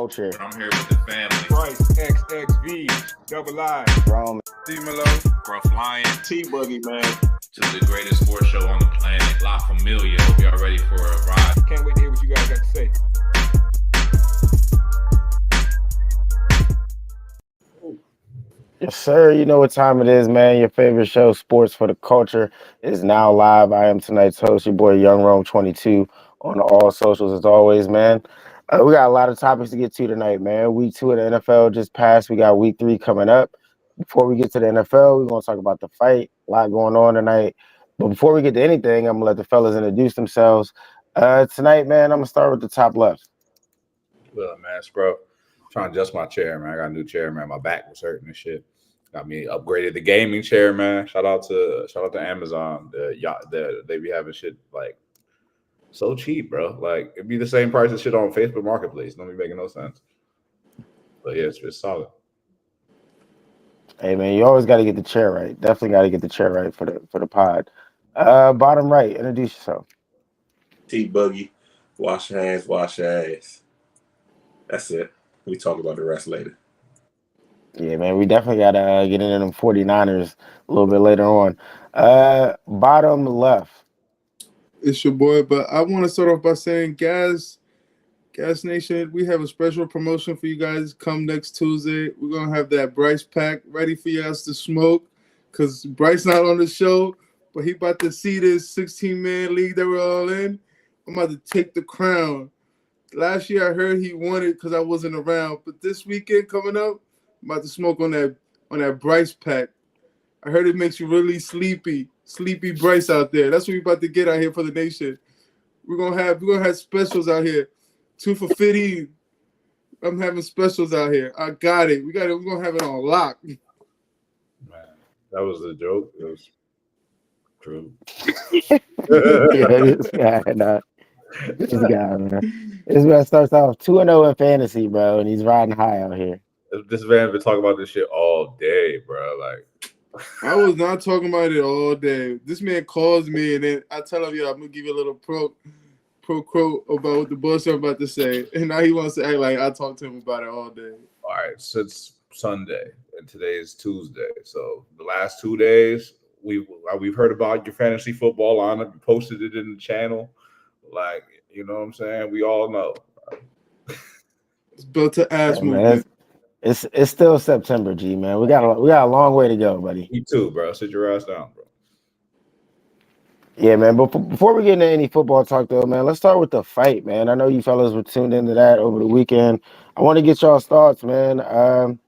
culture. I'm here with the family. Price, XXV, Double I, Rome, D-Malo, Gruff Lion. T-Buggy, man. To the greatest sports show on the planet, La Familia. Hope y'all ready for a ride. Can't wait to hear what you guys got to say. Yes, sir. You know what time it is, man. Your favorite show, Sports for the Culture, is now live. I am tonight's host, your boy Young Rome 22 on all socials as always, man. We got a lot of topics to get to tonight, man. Week 2 of the NFL just passed. We got week 3 coming up. Before we get to the NFL, we're going to talk about the fight. A lot going on tonight. But before we get to anything, I'm going to let the fellas introduce themselves. Tonight, man, I'm going to start with the top left. Well, man, Scrub, trying to adjust my chair, man. I got a new chair, man. My back was hurting and shit. Got me upgraded the gaming chair, man. Shout out to Amazon. They be having shit like so cheap, bro. Like it'd be the same price as shit on Facebook Marketplace. Don't be making no sense. But yeah, it's solid. Hey man, you always got to get the chair right. Definitely got to get the chair right for the pod. Bottom right, introduce yourself. T-Buggy, wash your hands, wash your ass. That's it. We talk about the rest later. Yeah, man, we definitely got to get into them 49ers a little bit later on. Bottom left. It's your boy, but I want to start off by saying, Gas Nation, we have a special promotion for you guys. Come next Tuesday. We're going to have that Bryce pack ready for you guys to smoke because Bryce not on the show, but he about to see this 16-man league that we're all in. I'm about to take the crown. Last year, I heard he won it because I wasn't around, but this weekend coming up, I'm about to smoke on that Bryce pack. I heard it makes you really sleepy Bryce out there. That's what we're about to get out here for the nation. We're gonna have specials out here. 2 for 50. I'm having specials out here. I got it. We're gonna have it on lock. Man, that was a joke. It was true. This guy, man. This man starts off 2-0 in fantasy, bro, and he's riding high out here. This man been talking about this shit all day, bro. Like, I was not talking about it all day. This man calls me, and then I tell him, I'm gonna give you a little pro quote about what the bullshit I'm about to say, and now he wants to act like I talked to him about it all day. all right, since Sunday, and today is Tuesday. So the last 2 days, we've heard about your fantasy football lineup. You posted it in the channel. Like, you know what I'm saying? We all know. It's built to ass movement. Man, it's still September, G, man. We got a long way to go, buddy. Me too, bro. Sit your ass down, bro. Yeah, man. But before we get into any football talk, though, man, let's start with the fight, man. I know you fellas were tuned into that over the weekend. I want to get y'all's thoughts, man.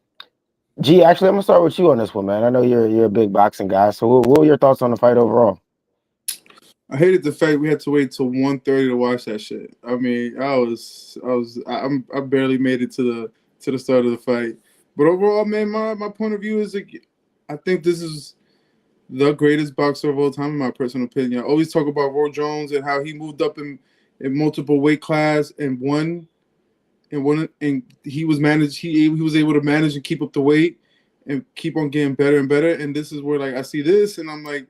G, actually, I'm gonna start with you on this one, man. I know you're a big boxing guy. So, what were your thoughts on the fight overall? I hated the fact we had to wait till 1:30 to watch that shit. I mean, I barely made it to the start of the fight. But overall, man, my point of view is like, I think this is the greatest boxer of all time, in my personal opinion. I always talk about Roy Jones and how he moved up in multiple weight class and won, and he was able to manage and keep up the weight and keep on getting better and better. And this is where like I see this, and I'm like,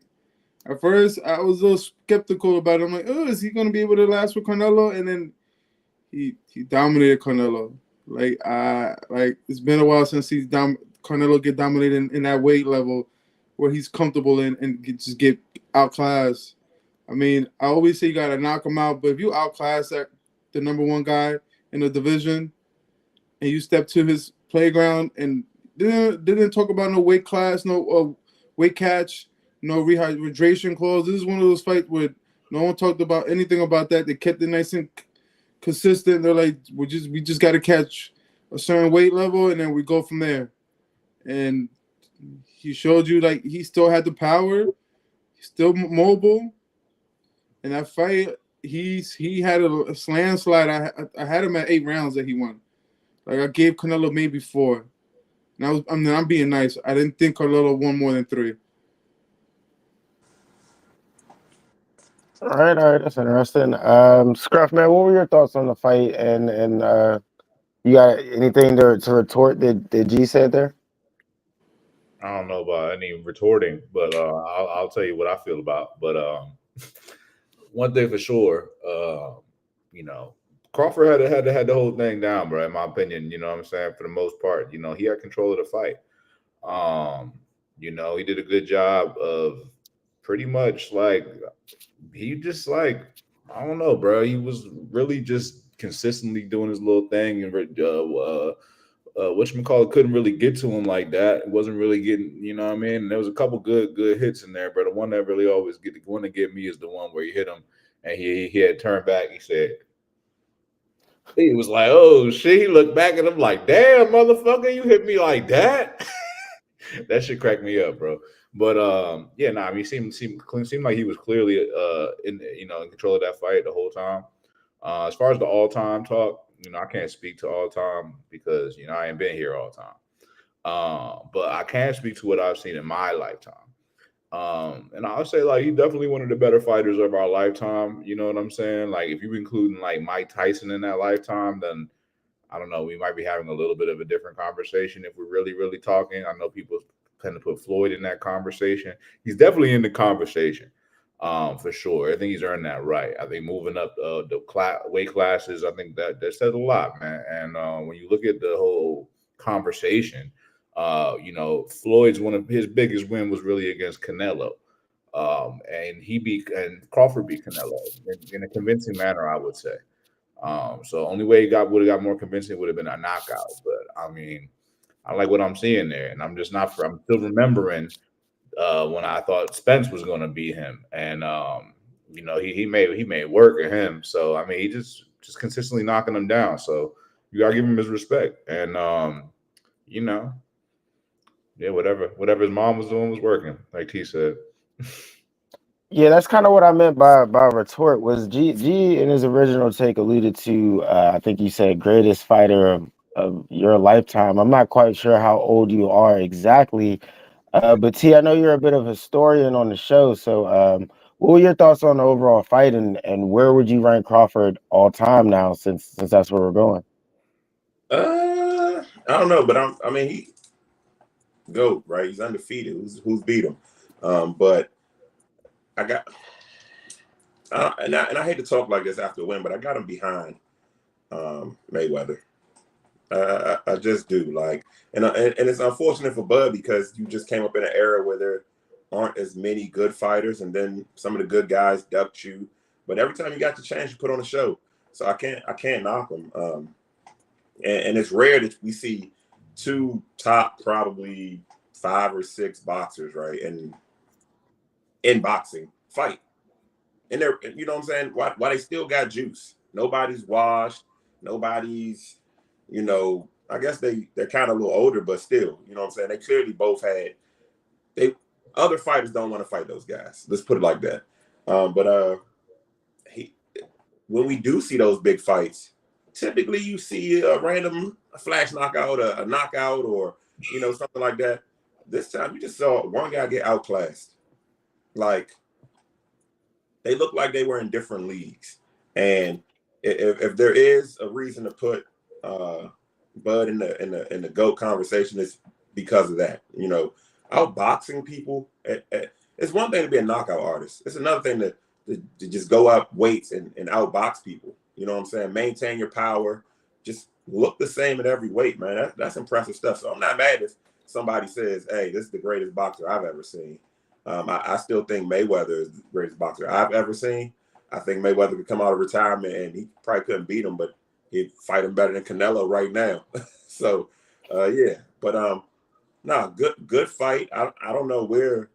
at first I was a little skeptical about it. I'm like, oh, is he gonna be able to last with Canelo? And then he dominated Canelo. Like it's been a while since Canelo get dominated in that weight level where he's comfortable in and just get outclassed. I mean, I always say you gotta knock him out, but if you outclass the number one guy in the division and you step to his playground and didn't talk about no weight class, no weight catch, no rehydration clause. This is one of those fights where no one talked about anything about that. They kept it nice and consistent. They're like, we just got to catch a certain weight level, and then we go from there. And he showed you like he still had the power, he's still mobile. In that fight, he had a landslide. I had him at 8 rounds that he won. Like I gave Canelo maybe 4. And I'm being nice. I didn't think Canelo won more than 3. All right, that's interesting. Scruff, man, what were your thoughts on the fight? And you got anything to retort that G said there? I don't know about any retorting, but I'll tell you what I feel about. But one thing for sure, Crawford had the whole thing down, bro. In my opinion, you know what I'm saying. For the most part, you know, he had control of the fight. You know, he did a good job of pretty much like he just like I don't know, bro. He was really just consistently doing his little thing, and whatchamacallit couldn't really get to him like that. It wasn't really getting, you know what I mean? And there was a couple good hits in there, but the one that really always the one that get me is the one where he hit him and he had turned back. He was like, oh shit. He looked back at him like, damn, motherfucker, you hit me like that. That shit cracked me up, bro. But yeah, nah, I mean, seemed like he was clearly in control of that fight the whole time. As far as the all time talk, you know, I can't speak to all time because you know I ain't been here all time. But I can speak to what I've seen in my lifetime. And I'll say like he's definitely one of the better fighters of our lifetime. You know what I'm saying? Like if you're including like Mike Tyson in that lifetime, then I don't know, we might be having a little bit of a different conversation if we're really, really talking. I know people tend to put Floyd in that conversation. He's definitely in the conversation, for sure. I think he's earned that right. I think moving up the weight classes, I think that says a lot, man. And when you look at the whole conversation, you know, Floyd's one of his biggest win was really against Canelo. And Crawford beat Canelo in a convincing manner, I would say. So only way he would have got more convincing would have been a knockout. But I mean, I like what I'm seeing there, and I'm still remembering when I thought Spence was going to beat him, and you know he made work of him. So I mean, he just consistently knocking him down. So you gotta give him his respect, and you know, yeah, whatever his mom was doing was working, like he said. Yeah, that's kind of what I meant by retort. Was G in his original take alluded to? I think you said greatest fighter of your lifetime. I'm not quite sure how old you are exactly, but T, I know you're a bit of a historian on the show. So, what were your thoughts on the overall fight, and where would you rank Crawford all time now? Since that's where we're going. I don't know, but I mean, he GOAT, right? He's undefeated. Who's beat him? But I got, and I hate to talk like this after a win, but I got him behind Mayweather. I just do, like, and it's unfortunate for Bud because you just came up in an era where there aren't as many good fighters, and then some of the good guys ducked you. But every time you got the chance, you put on a show. So I can't knock him. And it's rare that we see two top probably 5 or 6 boxers, right, and in boxing fight. And they're, you know what I'm saying? Why they still got juice? Nobody's washed. Nobody's, you know, I guess they're kind of a little older, but still, you know what I'm saying? They clearly both had, other fighters don't want to fight those guys. Let's put it like that. But when we do see those big fights, typically you see a random flash knockout, a knockout, or, you know, something like that. This time you just saw one guy get outclassed. Like, they look like they were in different leagues. And if there is a reason to put Bud in the GOAT conversation, it's because of that. You know, outboxing people. It's one thing to be a knockout artist. It's another thing to just go up weights and outbox people. You know what I'm saying? Maintain your power. Just look the same at every weight, man. That's impressive stuff. So I'm not mad if somebody says, hey, this is the greatest boxer I've ever seen. I still think Mayweather is the greatest boxer I've ever seen. I think Mayweather could come out of retirement and he probably couldn't beat him, but he'd fight him better than Canelo right now. So, yeah. But good fight. I don't know where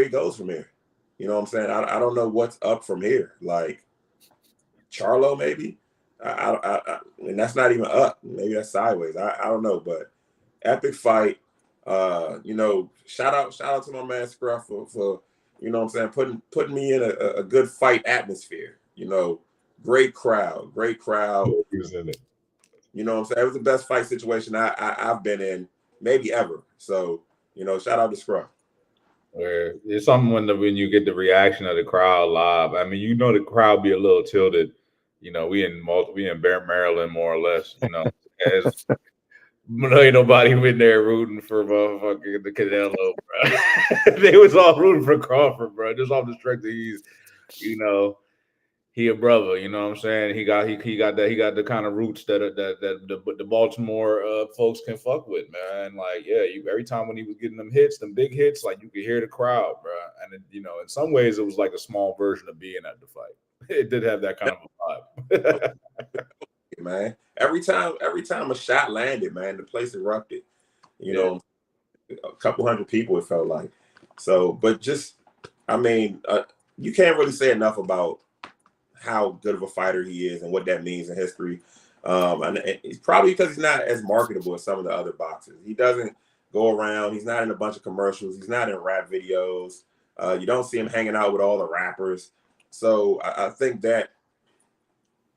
he goes from here. You know what I'm saying? I don't know what's up from here. Like Charlo, maybe. And that's not even up. Maybe that's sideways. I don't know, but epic fight. You know, shout out to my man Scruff for you know what I'm saying, putting me in a good fight atmosphere. You know, great crowd. You know what I'm saying? It was the best fight situation I've been in maybe ever. So, you know, shout out to Scruff. Where it's something when you get the reaction of the crowd live. I mean, you know, the crowd be a little tilted. You know, we in Maryland more or less. You know, ain't nobody in there rooting for motherfucking the Canelo, bro. They was all rooting for Crawford, bro. Just off the strength that he's, you know, he a brother, you know what I'm saying? He got the kind of roots that the Baltimore folks can fuck with, man. Like, yeah, every time when he was getting them hits, them big hits, like you could hear the crowd, bro. And it, in some ways, it was like a small version of being at the fight. It did have that kind of a vibe. Man, every time a shot landed, man, the place erupted. You know, a couple hundred people, it felt like. So, but just, I mean, you can't really say enough about how good of a fighter he is and what that means in history. And it's probably because he's not as marketable as some of the other boxers. He doesn't go around. He's not in a bunch of commercials. He's not in rap videos. You don't see him hanging out with all the rappers. So I think that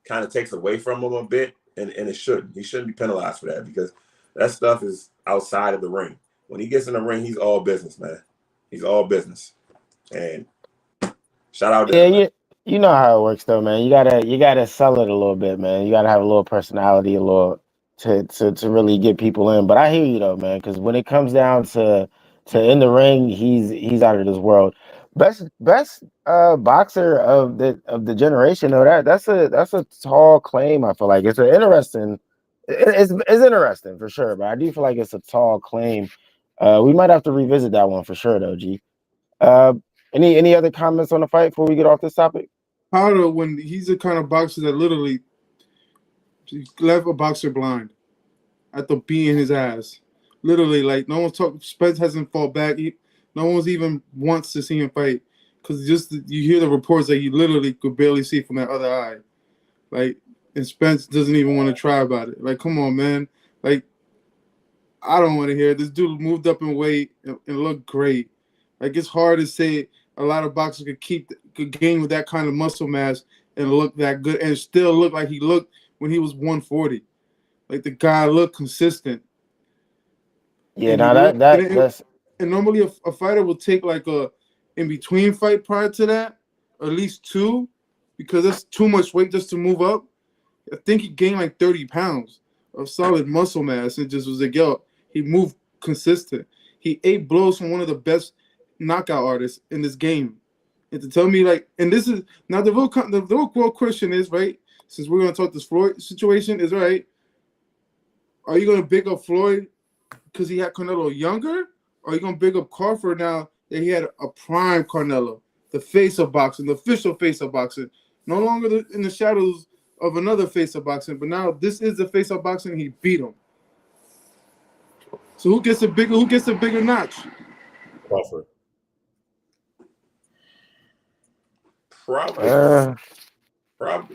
kind of takes away from him a bit, and it shouldn't. He shouldn't be penalized for that because that stuff is outside of the ring. When he gets in the ring, he's all business, man. He's all business. And shout out to him. You know how it works though, man. You gotta sell it a little bit, man. You gotta have a little personality, a little to really get people in. But I hear you though, man, because when it comes down to in the ring, he's out of this world. Best boxer of the generation though. That's a tall claim. I feel like it's an interesting. It's interesting for sure, but I do feel like it's a tall claim. We might have to revisit that one for sure though, G. Any other comments on the fight before we get off this topic? Powder, when he's the kind of boxer that literally left a boxer blind at the beating his ass. Literally, like no one's talking. Spence hasn't fought back. No one's even wants to see him fight because just you hear the reports that he literally could barely see from that other eye. Like, and Spence doesn't even want to try about it. Like, come on, man. Like, I don't want to hear it. This dude moved up in weight and looked great. Like, it's hard to say a lot of boxers could gain with that kind of muscle mass and look that good and still look like he looked when he was 140. Like, the guy looked consistent. Yeah, and that's and normally a fighter will take like a in between fight prior to that, at least 2, because that's too much weight just to move up. I think he gained like 30 pounds of solid muscle mass and just was like, yo, he moved consistent. He ate blows from one of the best knockout artists in this game. And to tell me like, and this is now the real question is, right, since we're going to talk this Floyd situation is, right, are you going to big up Floyd because he had Canelo younger, or are you going to big up Crawford now that he had a prime Canelo, the face of boxing, the official face of boxing, no longer in the shadows of another face of boxing, but now this is the face of boxing and he beat him. So who gets a bigger notch? Crawford. Probably.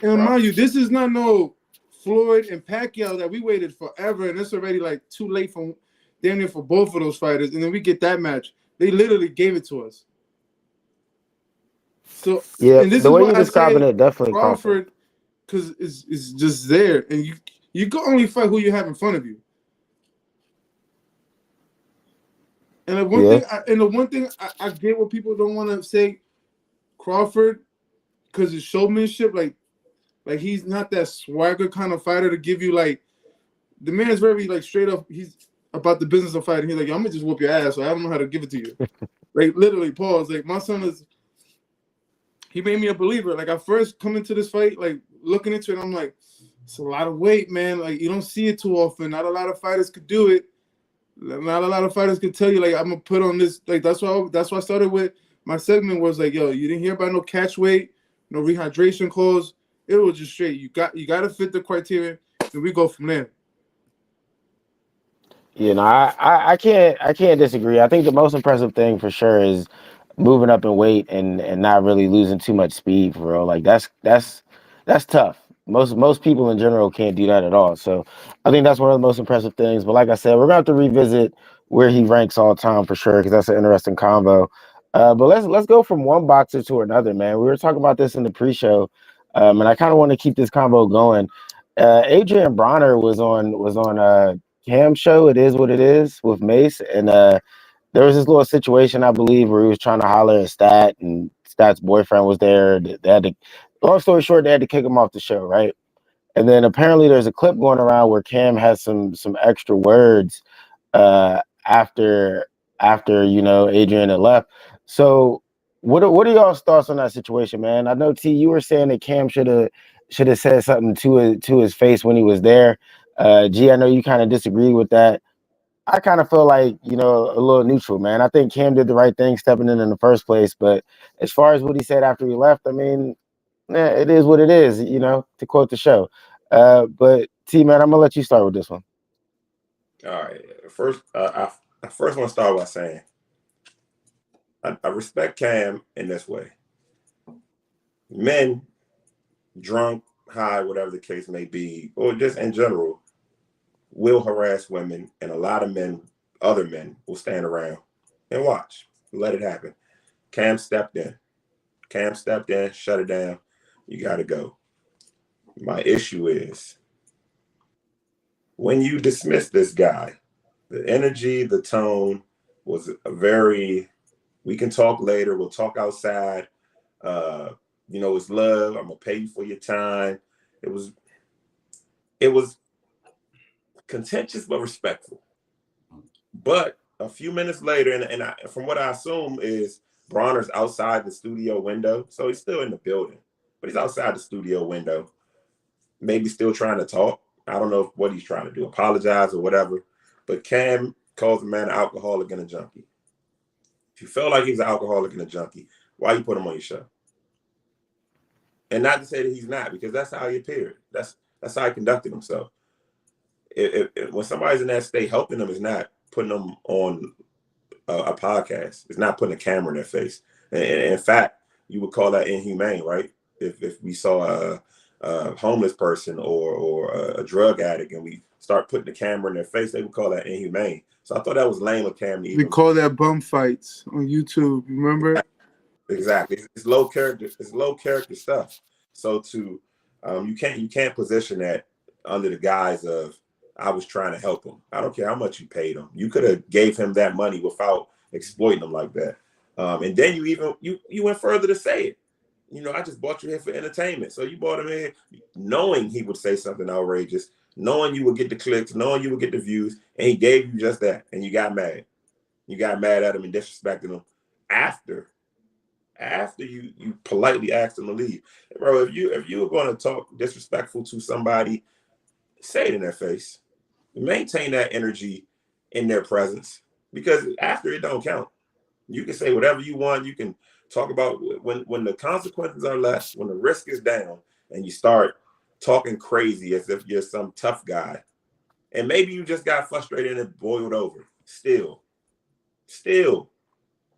And mind you, this is not no Floyd and Pacquiao that we waited forever, and it's already like too late for damn near for both of those fighters. And then we get that match. They literally gave it to us. So yeah, and this the is way why you're describing it, definitely Crawford, because it's just there, and you can only fight who you have in front of you. And the one thing I get what people don't want to say, Crawford, because his showmanship, like he's not that swagger kind of fighter to give you like. The man is very like straight up. He's about the business of fighting. He's like, I'm gonna just whoop your ass. So I don't know how to give it to you. Like literally, pause. Like my son is. He made me a believer. Like I first come into this fight, like looking into it, I'm like, it's a lot of weight, man. Like you don't see it too often. Not a lot of fighters could do it. Not a lot of fighters could tell you, like, I'm gonna put on this. Like that's why I started with my segment was like, yo, you didn't hear about no catch weight, no rehydration clause. It was just straight. You got to fit the criteria, and we go from there. You know, I can't disagree. I think the most impressive thing for sure is moving up in weight and not really losing too much speed for real. Like that's tough. Most people in general can't do that at all. So I think that's one of the most impressive things. But like I said, we're gonna have to revisit where he ranks all time for sure, because that's an interesting combo. But let's go from one boxer to another, man. We were talking about this in the pre-show, and I kind of want to keep this combo going. Adrian Bronner was on Cam's show. It Is What It Is with Mace, and there was this little situation, I believe, where he was trying to holler at Stat, and Stat's boyfriend was there. They had to, long story short, they had to kick him off the show, right? And then apparently there's a clip going around where Cam has some extra words after Adrian had left. So What are y'all's thoughts on that situation, man? I know T, you were saying that Cam should have said something to his face when he was there. G, I know you kind of disagree with that. I kind of feel like, a little neutral, man. I think Cam did the right thing stepping in the first place, but as far as what he said after he left, I mean, it is what it is, to quote the show. But T, man, I'm gonna let you start with this one. All right. First, I first want to start by saying I respect Cam in this way. Men, drunk, high, whatever the case may be, or just in general, will harass women, and a lot of men, other men, will stand around and watch. Let it happen. Cam stepped in. Shut it down. You got to go. My issue is when you dismiss this guy, the energy, the tone was a very, we can talk later, we'll talk outside. It's love. I'm gonna pay you for your time. It was contentious but respectful. But a few minutes later, and from what I assume is Bronner's outside the studio window, so he's still in the building, but he's outside the studio window, maybe still trying to talk. I don't know what he's trying to do, apologize or whatever. But Cam calls the man an alcoholic and a junkie. If you felt like he's an alcoholic and a junkie, why you put him on your show? And not to say that he's not, because that's how he appeared. That's how he conducted himself. When somebody's in that state, helping them is not putting them on a podcast. It's not putting a camera in their face. And in fact, you would call that inhumane, right? If we saw a homeless person or a drug addict and we start putting the camera in their face, they would call that inhumane. So I thought that was lame of Cam. We call that bum fights on YouTube. Remember? Exactly. It's low character. It's low character stuff. So you can't position that under the guise of I was trying to help him. I don't care how much you paid him. You could have gave him that money without exploiting him like that. And then you went further to say it. I just bought you here for entertainment. So you bought him in knowing he would say something outrageous, knowing you would get the clicks, knowing you would get the views, and he gave you just that. And you got mad. You got mad at him and disrespected him after you politely asked him to leave. Bro, if you were going to talk disrespectful to somebody, say it in their face. Maintain that energy in their presence, because after it don't count. You can say whatever you want. You can talk about when the consequences are less, when the risk is down, and you start talking crazy as if you're some tough guy. And maybe you just got frustrated and it boiled over. Still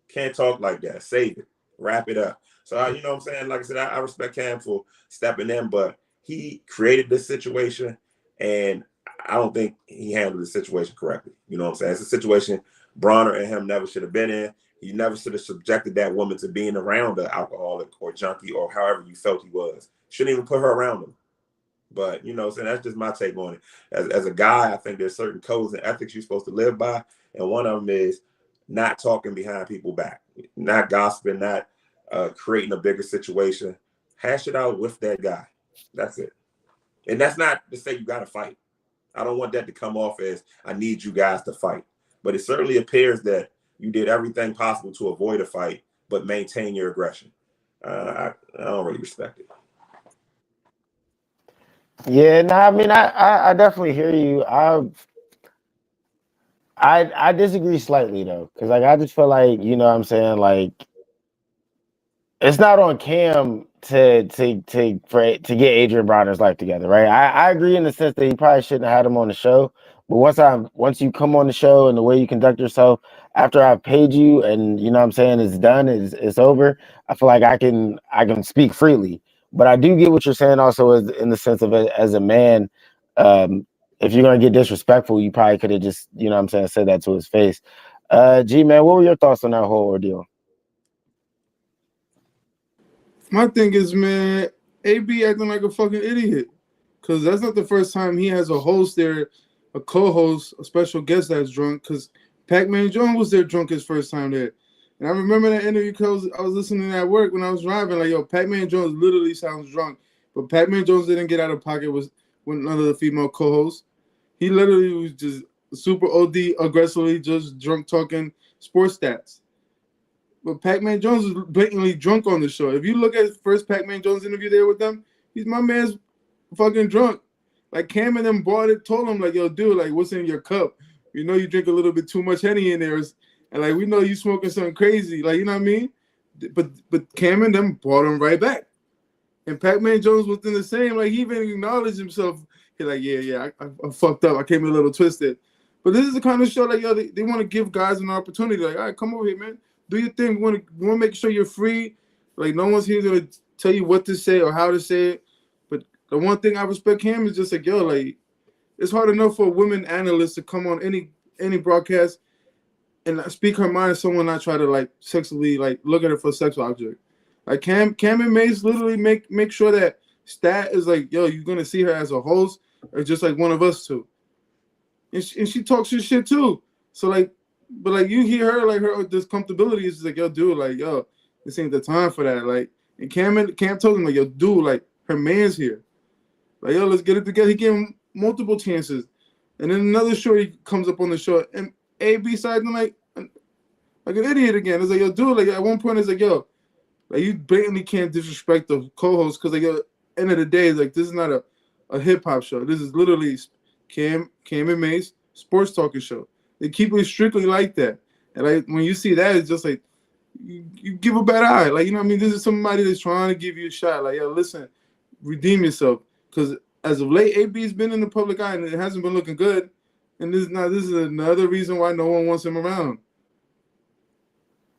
can't talk like that. Save it. Wrap it up. So, you know what I'm saying? Like I said, I respect Cam for stepping in, but he created this situation, and I don't think he handled the situation correctly. You know what I'm saying? It's a situation Bronner and him never should have been in. He never should have subjected that woman to being around an alcoholic or junkie or however you felt he was. Shouldn't even put her around him. But, you know what I'm saying? That's just my take on it. As a guy, I think there's certain codes and ethics you're supposed to live by, and one of them is not talking behind people's back, not gossiping, not creating a bigger situation. Hash it out with that guy. That's it. And that's not to say you got to fight. I don't want that to come off as I need you guys to fight. But it certainly appears that you did everything possible to avoid a fight, but maintain your aggression. I don't really respect it. Yeah, no, I mean, I definitely hear you. I disagree slightly though, because I just feel like, what I'm saying, it's not on Cam to get Adrian Bronner's life together, right? I agree in the sense that he probably shouldn't have had him on the show. But once you come on the show and the way you conduct yourself after I've paid you and what I'm saying, it's done, it's over, I feel like I can speak freely. But I do get what you're saying also in the sense of as a man, if you're gonna get disrespectful, you probably could have just, said that to his face. G man, what were your thoughts on that whole ordeal? My thing is, man, AB acting like a fucking idiot. Because that's not the first time he has a host there, a co-host, a special guest that's drunk. Because Pac-Man Jones was there drunk his first time there. And I remember that interview because I was listening at work when I was driving. Like, yo, Pac-Man Jones literally sounds drunk. But Pac-Man Jones didn't get out of pocket with none of the female co-hosts. He literally was just super OD, aggressively just drunk talking sports stats. But Pac-Man Jones was blatantly drunk on the show. If you look at his first Pac-Man Jones interview there with them, he's my man's fucking drunk. Like Cam and them bought it, told him like, yo, dude, like, what's in your cup? You know you drink a little bit too much Henny in there, and like we know you smoking something crazy, like you know what I mean. But Cam and them brought him right back, and Pac-Man Jones was in the same. Like he even acknowledged himself. He's like, yeah, I fucked up. I came a little twisted. But this is the kind of show like, yo, they want to give guys an opportunity. Like, all right, come over here, man. Do your thing. We want to make sure you're free. Like, no one's here to tell you what to say or how to say it. But the one thing I respect him is just like, yo, like, it's hard enough for a women analyst to come on any broadcast and speak her mind. Someone not try to like sexually like look at her for a sexual object. Like Cam and Mace literally make sure that Stat is like, yo, you're gonna see her as a host or just like one of us two. And she talks her shit too. So like, but like you hear her like her this comfortability is just like, yo, dude, like, yo, this ain't the time for that. Like, and Cam told him like, yo, dude, like her man's here. Like, yo, let's get it together. He gave him multiple chances. And then another shorty comes up on the show and AB side like an idiot again. It's like, yo, dude, like at one point it's like, yo, like you blatantly can't disrespect the co-host because like at the end of the day, it's like this is not a hip-hop show. This is literally Cam and Mace sports talking show. They keep it strictly like that. And like when you see that, it's just like you give a bad eye. Like, you know what I mean? This is somebody that's trying to give you a shot. Like, yo, listen, redeem yourself. Because as of late, AB's been in the public eye and it hasn't been looking good. And this is another reason why no one wants him around.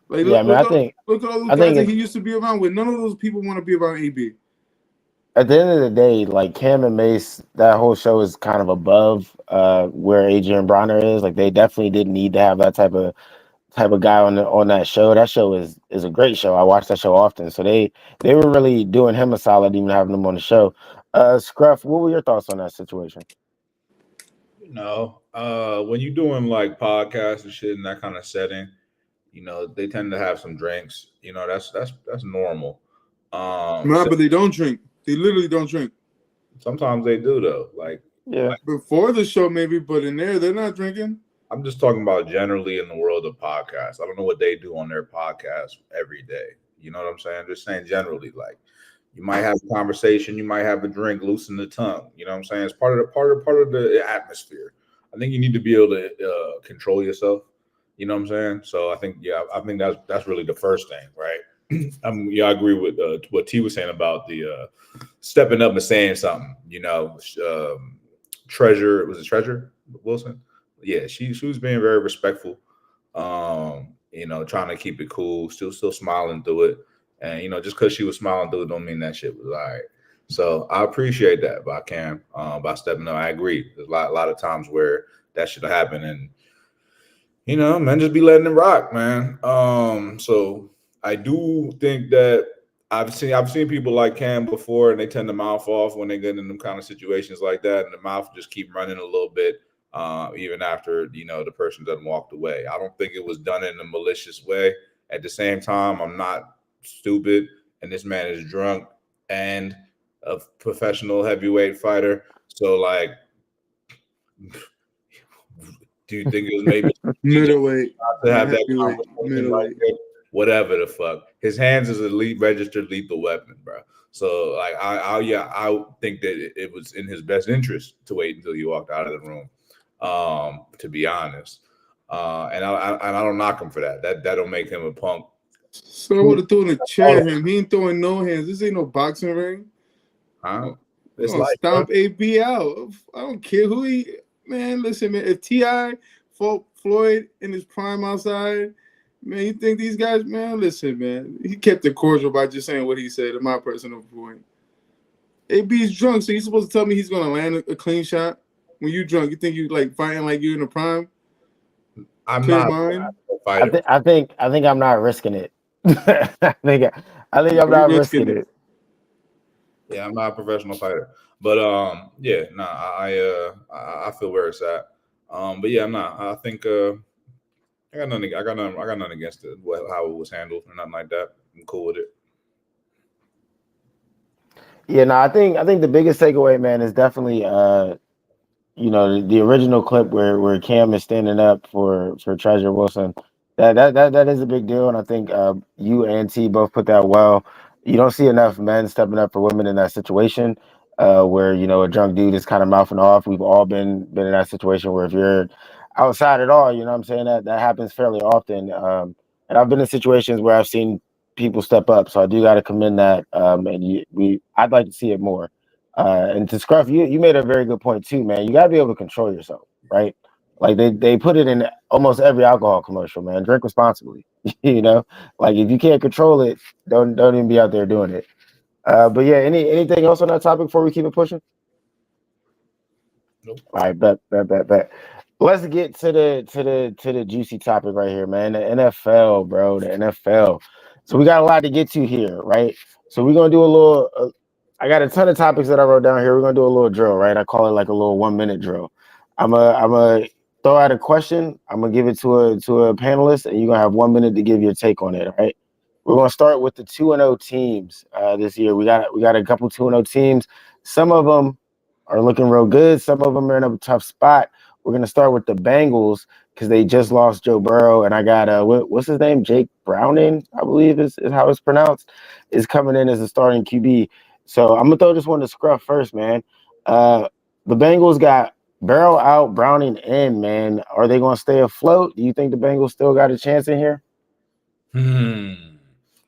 Like, Yeah, look I think at all those guys that he used to be around with. None of those people want to be around AB. at the end of the day, like Cam and Mace, that whole show is kind of above where Adrian Bronner is. Like they definitely didn't need to have that type of guy on that show. That show is a great show. I watch that show often. So they were really doing him a solid even having him on the show. Scruff, what were your thoughts on that situation? You know, when you're doing like podcasts and shit in that kind of setting, you know, they tend to have some drinks. You know, that's normal. But they don't drink. They literally don't drink. Sometimes they do though. Like, yeah, like before the show maybe, but in there they're not drinking. I'm just talking about generally in the world of podcasts. I don't know what they do on their podcast every day. You know what I'm saying? I'm just saying generally, like you might have a conversation, you might have a drink, loosen the tongue. You know what I'm saying? It's part of the atmosphere. I think you need to be able to control yourself. You know what I'm saying? So I think that's really the first thing, right? I agree with what T was saying about the stepping up and saying something. You know, Treasure Wilson? Yeah, she was being very respectful. You know, trying to keep it cool, still smiling through it. And you know, just because she was smiling through it, don't mean that shit was all right. So I appreciate that by Cam, by stepping up. I agree. There's a lot of times where that should have happened, and you know, man, just be letting it rock, man. So I do think that I've seen people like Cam before, and they tend to mouth off when they get in them kind of situations like that, and the mouth just keep running a little bit, even after you know the person doesn't walk away. I don't think it was done in a malicious way. At the same time, I'm not stupid, and this man is drunk and a professional heavyweight fighter. So, like, do you think it was maybe middleweight to have that conversation like that? Whatever the fuck, his hands is a registered lethal weapon, bro. So like, I think that it was in his best interest to wait until you walked out of the room. To be honest, and I don't knock him for that. That don't make him a punk. So I would have thrown a chair at him. He ain't throwing no hands. This ain't no boxing ring. Huh? It's like stomp AB out. I don't care who he. Man, listen, man. If T.I. fought Floyd in his prime outside. Man, you think these guys, man, listen, man. He kept it cordial by just saying what he said, in my personal point. AB's drunk, so you supposed to tell me he's going to land a clean shot? When you drunk, you think you like fighting like you in the prime? I'm not a fighter. I think I'm not risking it. I think I'm not risking it. Yeah, I'm not a professional fighter. But I feel where it's at. But yeah, I'm not. I think I got nothing against it, how it was handled or nothing like that. I'm cool with it. Yeah, no, I think the biggest takeaway, man, is definitely you know, the original clip where Cam is standing up for Treasure Wilson. That is a big deal, and I think you and T both put that well. You don't see enough men stepping up for women in that situation, where a drunk dude is kind of mouthing off. We've all been in that situation where if you're outside at all, what I'm saying, that happens fairly often. And I've been in situations where I've seen people step up, so I do got to commend that. And I'd like to see it more. And to Scruff, you made a very good point too, man. You got to be able to control yourself, right? Like they put it in almost every alcohol commercial, man. Drink responsibly. Like if you can't control it, don't even be out there doing it. But yeah, anything else on that topic before we keep it pushing? Nope. All right, bet. Let's get to the juicy topic right here, man. The NFL, bro. The NFL. So we got a lot to get to here, right? So we're gonna do a little. I got a ton of topics that I wrote down here. We're gonna do a little drill, right? I call it like a little 1 minute drill. I'm a throw out a question. I'm gonna give it to a panelist, and you're gonna have 1 minute to give your take on it. All right. We're gonna start with the 2-0 teams this year. We got a couple 2-0 teams. Some of them are looking real good. Some of them are in a tough spot. We're gonna start with the Bengals because they just lost Joe Burrow, and I got what's his name? Jake Browning, I believe is how it's pronounced, is coming in as a starting QB. So I'm gonna throw this one to Scruff first, man. The Bengals got Burrow out, Browning in, man. Are they gonna stay afloat? Do you think the Bengals still got a chance in here?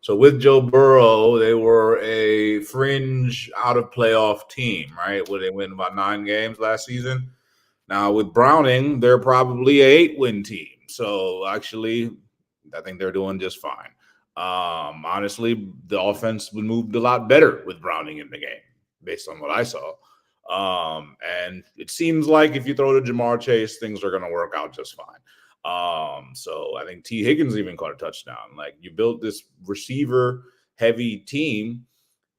So with Joe Burrow, they were a fringe out of playoff team, right? Where they win about 9 games last season. Now with Browning, they're probably a 8-win team. So actually, I think they're doing just fine. Honestly, the offense moved a lot better with Browning in the game, based on what I saw. And it seems like if you throw to Jamar Chase, things are going to work out just fine. So I think T. Higgins even caught a touchdown. Like, you built this receiver heavy team.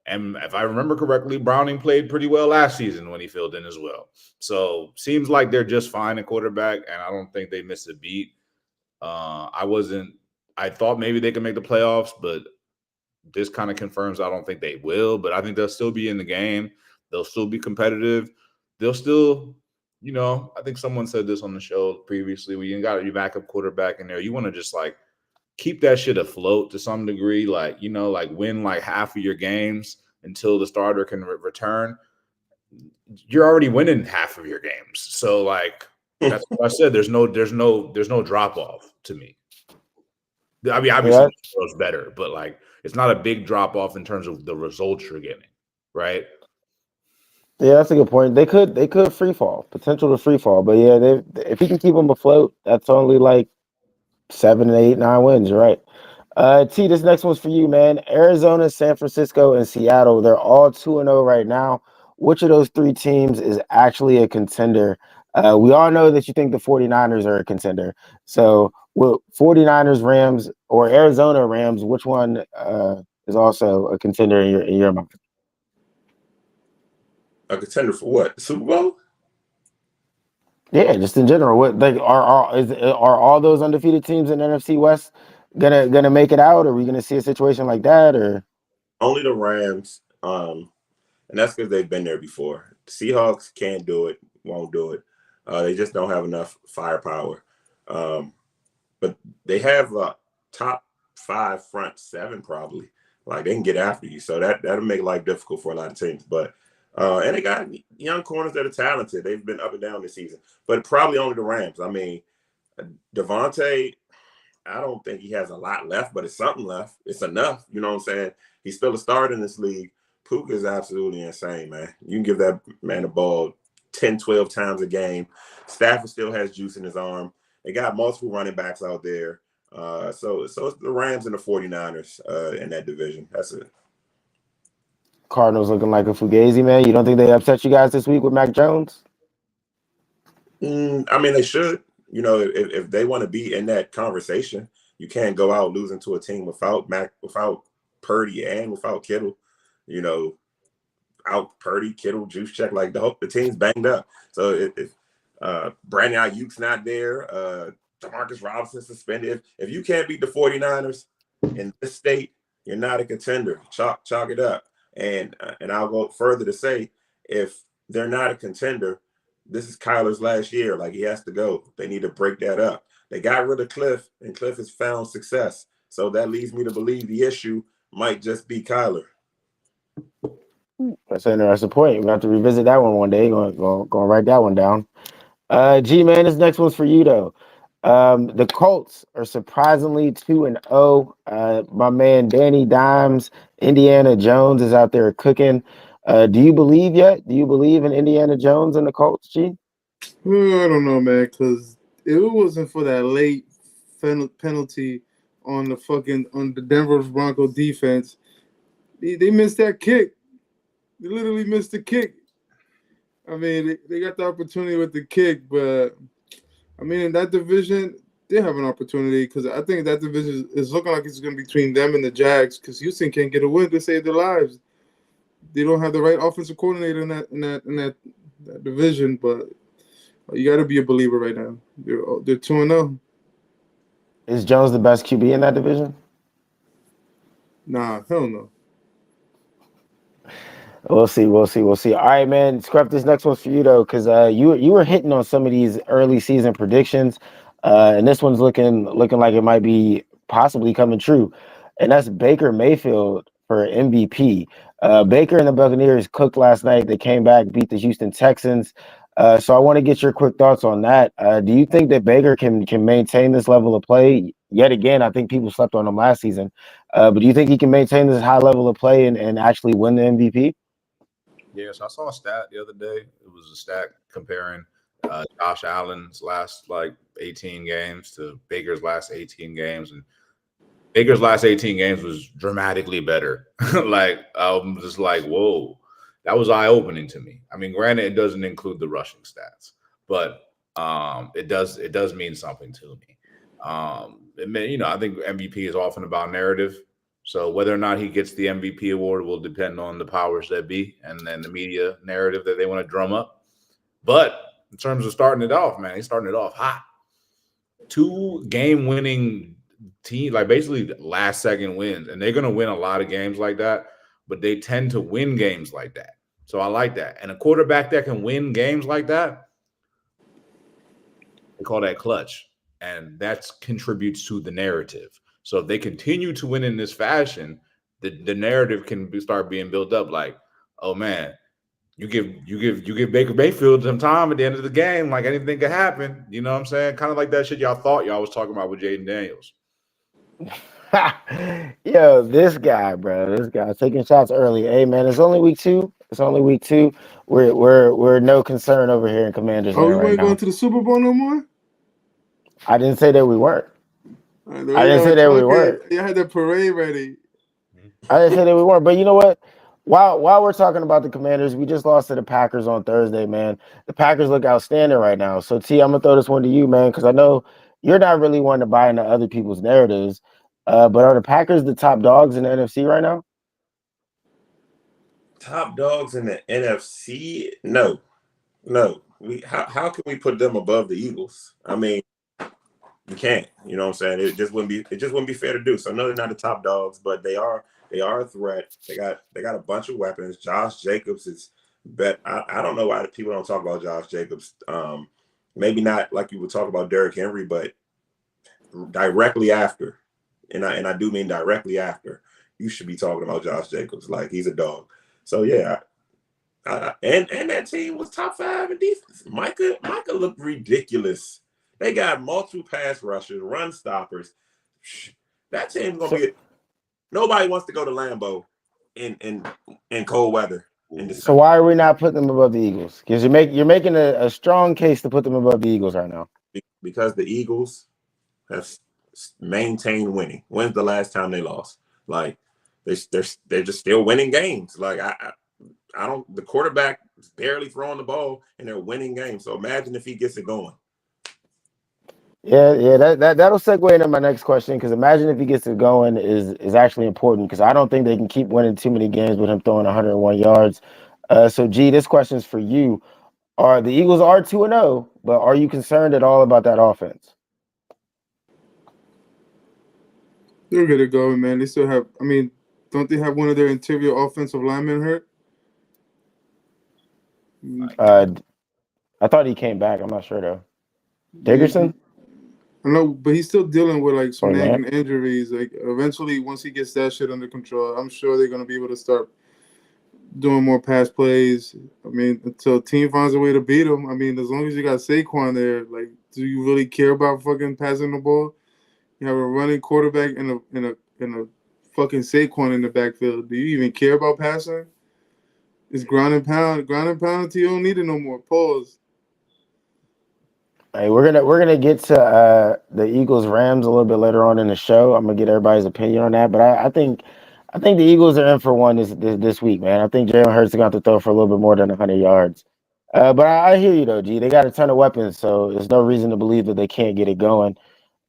And if I remember correctly, Browning played pretty well last season when he filled in as well. So seems like they're just fine at quarterback, and I don't think they missed a beat. I thought maybe they could make the playoffs, but this kind of confirms I don't think they will. But I think they'll still be in the game. They'll still be competitive. They'll still, I think someone said this on the show previously, where you got your backup quarterback in there. You want to just like keep that shit afloat to some degree, like win like half of your games until the starter can return. You're already winning half of your games, so like that's what I said. There's no drop off to me. I mean, obviously, it's better, but like it's not a big drop off in terms of the results you're getting, right? Yeah, that's a good point. They could free fall, potential to free fall, but yeah, if he can keep them afloat, that's only like 7, 8, 9 wins. You're right. T, this next one's for you, man. Arizona, San Francisco, and Seattle. They're all 2-0 right now. Which of those 3 teams is actually a contender? We all know that you think the 49ers are a contender. So, 49ers, Rams, or Arizona Rams, which one is also a contender in your mind? A contender for what? Super Bowl? Yeah, just in general. What are all those undefeated teams in NFC West gonna make it out? Are we gonna see a situation like that, or only the Rams? And that's because they've been there before. Seahawks can't do it, won't do it. They just don't have enough firepower. But they have a top 5 front 7 probably. Like, they can get after you, so that'll make life difficult for a lot of teams. But and they got young corners that are talented. They've been up and down this season, but probably only the Rams. I mean, Devontae, I don't think he has a lot left, but it's something left. It's enough. You know what I'm saying? He's still a starter in this league. Puka is absolutely insane, man. You can give that man the ball 10, 12 times a game. Stafford still has juice in his arm. They got multiple running backs out there. So it's the Rams and the 49ers in that division. That's it. Cardinals looking like a fugazi, man? You don't think they upset you guys this week with Mac Jones? I mean, they should. If they want to be in that conversation, you can't go out losing to a team without Purdy and without Kittle. Out Purdy, Kittle, juice check, like the team's banged up. So if Brandon Ayuk's not there, Demarcus Robinson suspended. If you can't beat the 49ers in this state, you're not a contender. Chalk it up. And I'll go further to say, if they're not a contender, this is Kyler's last year. Like, he has to go. They need to break that up. They got rid of Cliff, and Cliff has found success. So that leads me to believe the issue might just be Kyler. That's an interesting point. We'll have to revisit that one day. Going to write that one down. G man, this next one's for you though. The Colts are surprisingly 2-0. My man Danny Dimes, Indiana Jones is out there cooking. Do you believe yet? Do you believe in Indiana Jones and the Colts, G? I don't know, man, because if it wasn't for that late penalty on the Denver Broncos defense, they missed that kick. They literally missed the kick. I mean, they got the opportunity with the kick, but I mean, in that division, they have an opportunity because I think that division is looking like it's going to be between them and the Jags because Houston can't get a win to save their lives. They don't have the right offensive coordinator in that division, but you got to be a believer right now. They're 2-0. Is Jones the best QB in that division? Nah, hell no. We'll see. All right, man. Scrap, this next one's for you though, because you were hitting on some of these early season predictions, and this one's looking like it might be possibly coming true, and that's Baker Mayfield for MVP. Baker and the Buccaneers cooked last night. They came back, beat the Houston Texans. So I want to get your quick thoughts on that. Do you think that Baker can maintain this level of play? Yet again, I think people slept on him last season, but do you think he can maintain this high level of play and actually win the MVP? Yes, I saw a stat the other day. It was a stat comparing Josh Allen's last 18 games to Baker's last 18 games, and Baker's last 18 games was dramatically better. I'm just like, whoa, that was eye-opening to me. I mean, granted, it doesn't include the rushing stats, but it does mean something to me. I think MVP is often about narrative. So whether or not he gets the MVP award will depend on the powers that be and then the media narrative that they want to drum up. But in terms of starting it off, man, he's starting it off hot. 2 game-winning teams, basically last-second wins. And they're going to win a lot of games like that, but they tend to win games like that. So I like that. And a quarterback that can win games like that, they call that clutch. And that contributes to the narrative. So if they continue to win in this fashion, the narrative can start being built up like, oh man, you give Baker Mayfield some time at the end of the game, like anything could happen. You know what I'm saying? Kind of like that shit y'all thought y'all was talking about with Jaden Daniels. Yo, this guy taking shots early. Hey man, it's only week 2. We're no concern over here in Commanders. Oh, we right weren't now. going to the Super Bowl no more? I didn't say that we weren't. I didn't say that we weren't. You had the parade ready. I didn't say that we weren't. But you know what? While we're talking about the Commanders, we just lost to the Packers on Thursday, man. The Packers look outstanding right now. So T, I'm gonna throw this one to you, man, because I know you're not really one to buy into other people's narratives. But are the Packers the top dogs in the NFC right now? Top dogs in the NFC? No. How can we put them above the Eagles? I mean, you can't. You know what I'm saying? It just wouldn't be fair to do. So no, they're not the top dogs, but they are a threat. They got a bunch of weapons. Josh Jacobs is I don't know why people don't talk about Josh Jacobs. Maybe not like you would talk about Derrick Henry, but directly after, and I do mean directly after, you should be talking about Josh Jacobs. Like, he's a dog. So yeah. And that team was top 5 in defense. Micah looked ridiculous. They got multiple pass rushers, run stoppers. That team's gonna be. Nobody wants to go to Lambeau in cold weather. So why are we not putting them above the Eagles? Because you're making a strong case to put them above the Eagles right now. Because the Eagles have maintained winning. When's the last time they lost? Like, they're just still winning games. Like, I don't. The quarterback is barely throwing the ball, and they're winning games. So imagine if he gets it going. Yeah, that'll segue into my next question, because imagine if he gets it going is actually important, because I don't think they can keep winning too many games with him throwing 101 yards. So G, this question's for you. The Eagles are 2-0, but are you concerned at all about that offense? They'll get it going, man. They still have. I mean, don't they have one of their interior offensive linemen hurt? I thought he came back. I'm not sure though. Yeah, Dickerson I know, but he's still dealing with like some or nagging Lamb? injuries. Like eventually, once he gets that shit under control, I'm sure they're gonna be able to start doing more pass plays. I mean, until team finds a way to beat him. I mean, as long as you got Saquon there, like, do you really care about fucking passing the ball? You have a running quarterback and a fucking Saquon in the backfield. Do you even care about passing? It's ground and pound until you don't need it no more. Pause. Hey, we're gonna get to the Eagles Rams a little bit later on in the show. I'm gonna get everybody's opinion on that, but I think the Eagles are in for one this week, man. I think Jalen Hurts is going to throw for a little bit more than 100 yards. But I hear you though, G. They got a ton of weapons, so there's no reason to believe that they can't get it going.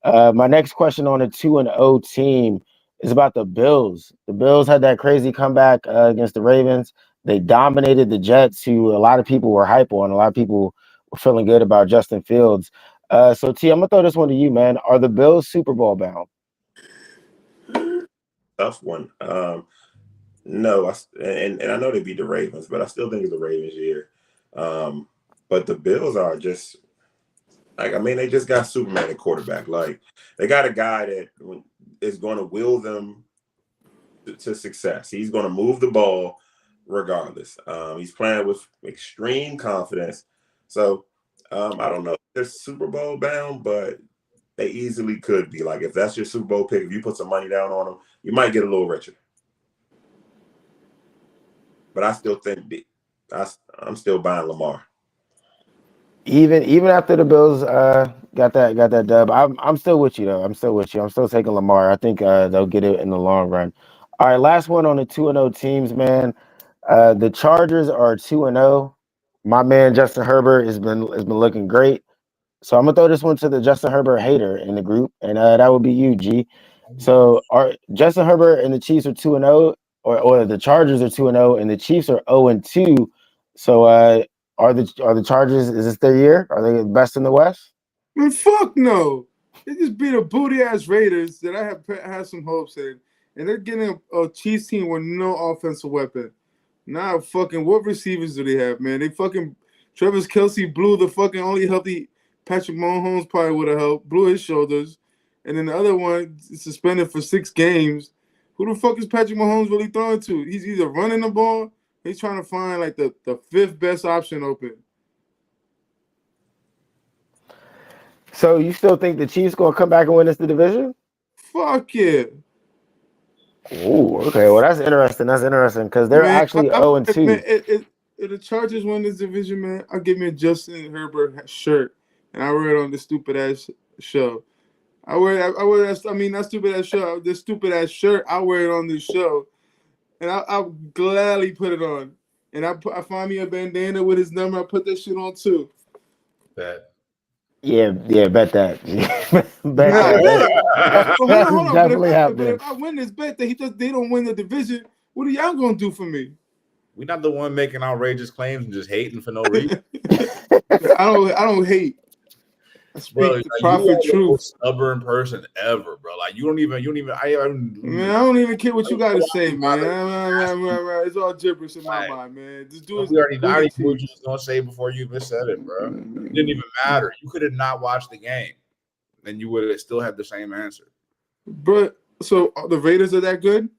My next question on a 2-0 team is about the Bills. The Bills had that crazy comeback against the Ravens. They dominated the Jets, who a lot of people were hype on. A lot of people were feeling good about Justin Fields. So, T, I'm gonna throw this one to you, man. Are the Bills Super Bowl bound? Tough one. No, and I know they beat the Ravens, but I still think it's the Ravens' year. But the Bills are just like, I mean, they just got Superman at quarterback. Like, they got a guy that is going to will them to success. He's going to move the ball regardless. He's playing with extreme confidence. So I don't know if they're Super Bowl bound, but they easily could be. Like, if that's your Super Bowl pick, if you put some money down on them, you might get a little richer. But I still think I'm still buying Lamar. Even after the Bills got that dub, I'm still with you though. I'm still with you. I'm still taking Lamar. I think they'll get it in the long run. All right, last one on the 2-0 teams, man. The Chargers are 2-0. My man Justin Herbert has been looking great. So I'm gonna throw this one to the Justin Herbert hater in the group, and that would be you, G. So are Justin Herbert and the Chiefs are 2-0, or the Chargers are 2-0, and the Chiefs are 0-2. So are the Chargers? Is this their year? Are they the best in the West? Man, fuck no. They just beat a booty ass Raiders that I had some hopes in, and they're getting a Chiefs team with no offensive weapon. Now, fucking, what receivers do they have, man? They fucking Travis Kelce blew the fucking only healthy Patrick Mahomes probably would have helped, blew his shoulders, and then the other one is suspended for 6 games. Who the fuck is Patrick Mahomes really throwing to? He's either running the ball, he's trying to find like the 5th best option open. So you still think the Chiefs gonna come back and win this the division? Fuck yeah. Ooh, okay. Well, that's interesting. That's interesting because they're Man, actually 0-2. if the Chargers win this division, man, I'll give me a Justin Herbert shirt, and I wear it on this stupid ass show. I wear that. I mean, that stupid ass show. This stupid ass shirt. I wear it on this show, and I'll gladly put it on. And I find me a bandana with his number. I put that shit on too. That. Yeah, bet that. Bet Nah, that. bet. But That's hold on. definitely But happening. if I win this bet that they don't win the division, what are y'all gonna do for me? We're not the one making outrageous claims and just hating for no reason. I don't hate. I speak Bro, the like, prophet you are the truth. most stubborn person ever, bro. Like, you don't even. Man, I don't even care what you got to say, man. It's all gibberish in my mind, man. Just do it. We already knew what you was gonna say before you even said it, bro. It didn't even matter. You could have not watched the game, and you would have still had the same answer. But so the Raiders are that good?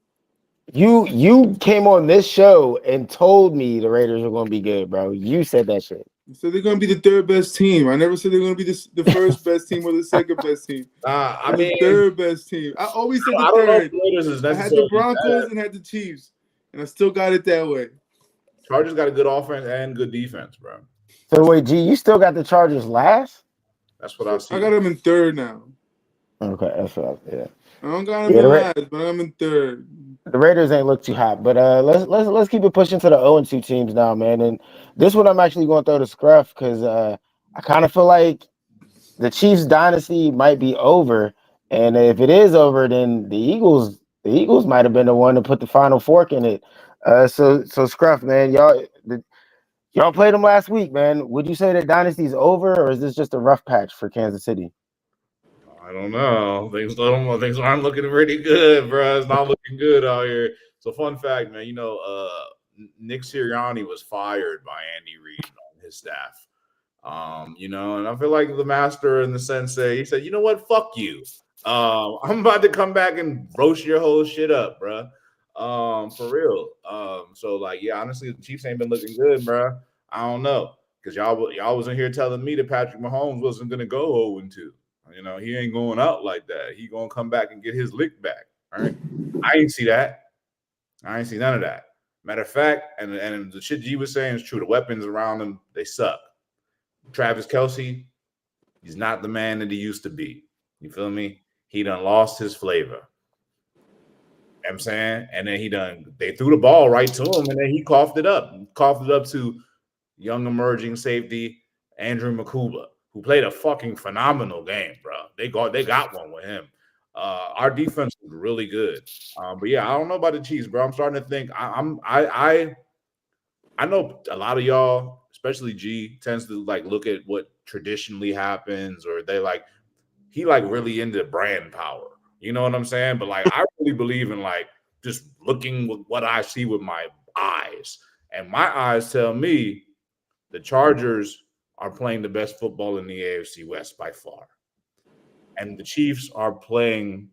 You came on this show and told me the Raiders were going to be good, bro. You said that shit. So they're gonna be the 3rd best team. I never said they're gonna be the 1st best team or the 2nd best team. I The mean, 3rd best team. I always said the I don't know 3rd. if the Raiders is I had the necessarily Broncos bad. and had the Chiefs, and I still got it that way. Chargers got a good offense and good defense, bro. So wait, G, you still got the Chargers last? That's what I see. I got them in 3rd now. Okay, that's what. Yeah. I don't got them in last, but I'm in 3rd. The Raiders ain't look too hot, but let's keep it pushing to the 0-2 teams now, man. And this one I'm actually going to throw to Scruff because I kind of feel like the Chiefs dynasty might be over, and if it is over, then the Eagles might have been the one to put the final fork in it. So Scruff, man, y'all played them last week, man. Would you say that dynasty's over, or is this just a rough patch for Kansas City? I don't know. Things aren't looking pretty good, bro. It's not looking good out here. So, fun fact, man. Nick Sirianni was fired by Andy Reid on his staff. And I feel like the master and the sensei, he said, you know what? Fuck you. I'm about to come back and roast your whole shit up, bro. For real. So like, yeah, honestly, the Chiefs ain't been looking good, bro. I don't know. Because y'all was in here telling me that Patrick Mahomes wasn't gonna go 0-2. He ain't going out like that. He gonna come back and get his lick back. All right. I ain't see that. I ain't see none of that. Matter of fact, and the shit G was saying is true. The weapons around him, they suck. Travis Kelce, he's not the man that he used to be. You feel me? He done lost his flavor. You know what I'm saying? And then they threw the ball right to him, and then he coughed it up. Coughed it up to young emerging safety Andrew Makuba, who played a fucking phenomenal game, bro. They got one with him. Our defense was really good. But yeah, I don't know about the Chiefs, bro. I'm starting to think I know a lot of y'all, especially G, tends to like look at what traditionally happens, or he really into brand power. You know what I'm saying? But like I really believe in like just looking with what I see with my eyes. And my eyes tell me the Chargers are playing the best football in the AFC West by far. And the Chiefs are playing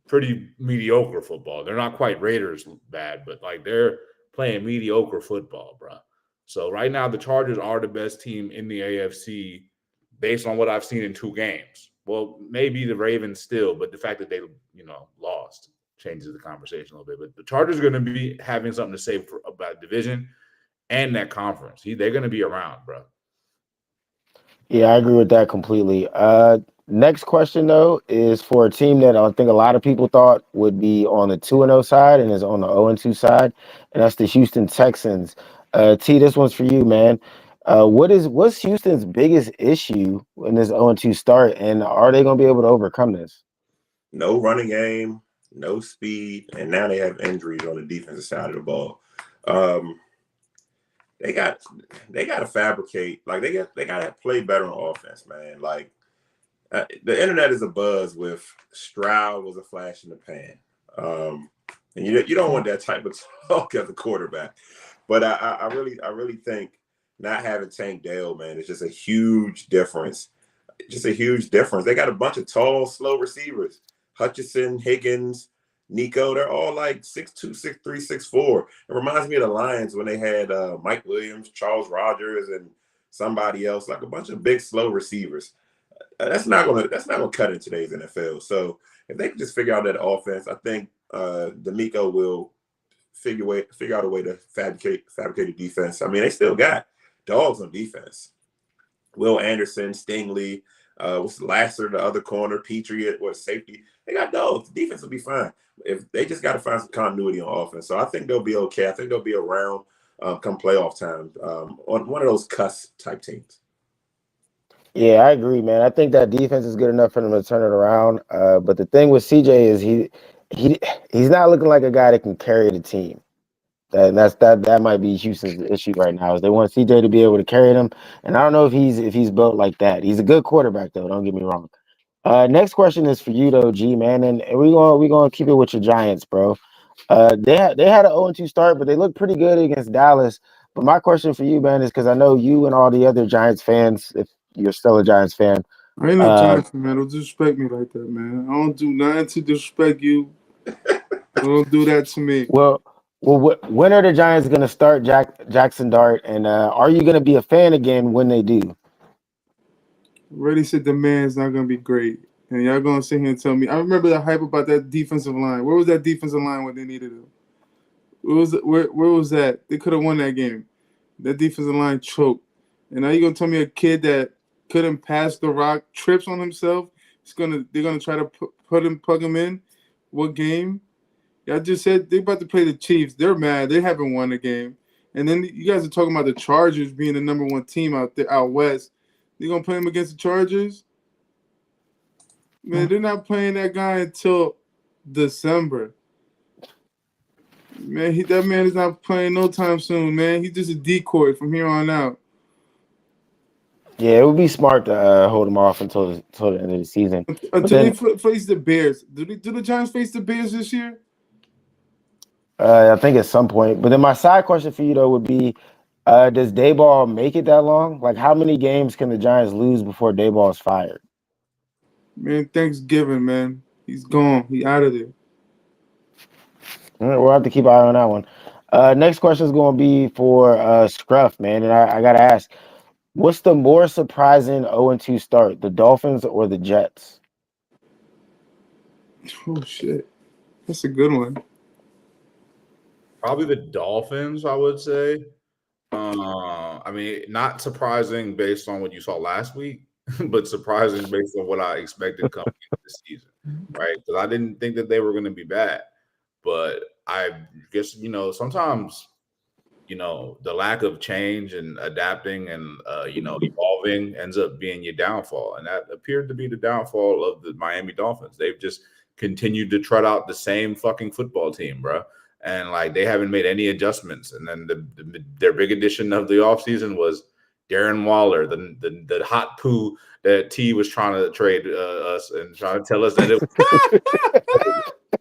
pretty mediocre football. They're not quite Raiders bad, but like they're playing mediocre football, bro. So right now, the Chargers are the best team in the AFC based on what I've seen in 2 games. Well, maybe the Ravens still, but the fact that they, lost changes the conversation a little bit. But the Chargers are going to be having something to say about division and that conference. They're going to be around, bro. Yeah, I agree with that completely. Next question though is for a team that I think a lot of people thought would be on the 2-0 side and is on the 0-2 side, and that's the Houston Texans. T, this one's for you, man. What's Houston's biggest issue in this 0-2 start, and are they going to be able to overcome this? No running game, no speed, and now they have injuries on the defensive side of the ball. They got to fabricate. Like they got to play better on offense, man. Like the internet is abuzz with Stroud was a flash in the pan, and you don't want that type of talk as a quarterback. But I really think not having Tank Dell, man, is just a huge difference. Just a huge difference. They got a bunch of tall, slow receivers: Hutchinson, Higgins, Nico. They're all like 6'2", 6'3", 6'4". It reminds me of the Lions when they had Mike Williams, Charles Rogers, and somebody else, like a bunch of big, slow receivers. That's not gonna cut in today's NFL. So if they can just figure out that offense, I think D'Amico will figure out a way to fabricate a defense. I mean, they still got dogs on defense. Will Anderson, Stingley, what's Lasser, the other corner, Petrie, safety. They got dogs. The defense will be fine. If they just got to find some continuity on offense. So I think they'll be okay. I think they'll be around come playoff time on one of those cuss type teams. Yeah, I agree, man. I think that defense is good enough for them to turn it around. But the thing with CJ is he's not looking like a guy that can carry the team. That might be Houston's issue right now. Is they want CJ to be able to carry them, and I don't know if he's built like that. He's a good quarterback though. Don't get me wrong. Next question is for you though, G, man, and we're gonna keep it with your Giants, bro. They had an 0-2 start, but they looked pretty good against Dallas. But my question for you, man, is because I know you and all the other Giants fans, if you're still a Giants fan. I ain't no Giants fan, man. Don't disrespect me like that, man. I don't do nothing to disrespect you. Don't do that to me. Well, when are the Giants going to start Jackson Dart, and are you going to be a fan again when they do? Already said the man's not going to be great. And y'all going to sit here and tell me. I remember the hype about that defensive line. Where was that defensive line when they needed it? Where was that? They could have won that game. That defensive line choked. And now you're going to tell me a kid that couldn't pass the rock, trips on himself, they're going to try to plug him in? What game? Y'all just said they're about to play the Chiefs. They're mad. They haven't won a game. And then you guys are talking about the Chargers being the number 1 team out there out west. You're going to play them against the Chargers? Man, they're not playing that guy until December. Man, that man is not playing no time soon, man. He's just a decoy from here on out. Yeah, it would be smart to hold him off until the end of the season. Until they face the Bears. Do the Giants face the Bears this year? I think at some point. But then my side question for you, though, would be, Does Dayball make it that long? Like, how many games can the Giants lose before Dayball is fired? Man, Thanksgiving, man. He's gone. He out of there. All right, we'll have to keep an eye on that one. Next question is going to be for Scruff, man. And I got to ask, what's the more surprising 0-2 start, the Dolphins or the Jets? Oh, shit. That's a good one. Probably the Dolphins, I would say. I mean, not surprising based on what you saw last week, but surprising based on what I expected coming into the season, right? Because I didn't think that they were going to be bad. But I guess, sometimes, the lack of change and adapting and, evolving ends up being your downfall. And that appeared to be the downfall of the Miami Dolphins. They've just continued to trot out the same fucking football team, bro. And like they haven't made any adjustments. And then their big addition of the offseason was Darren Waller, the hot poo that T was trying to trade us and trying to tell us that it was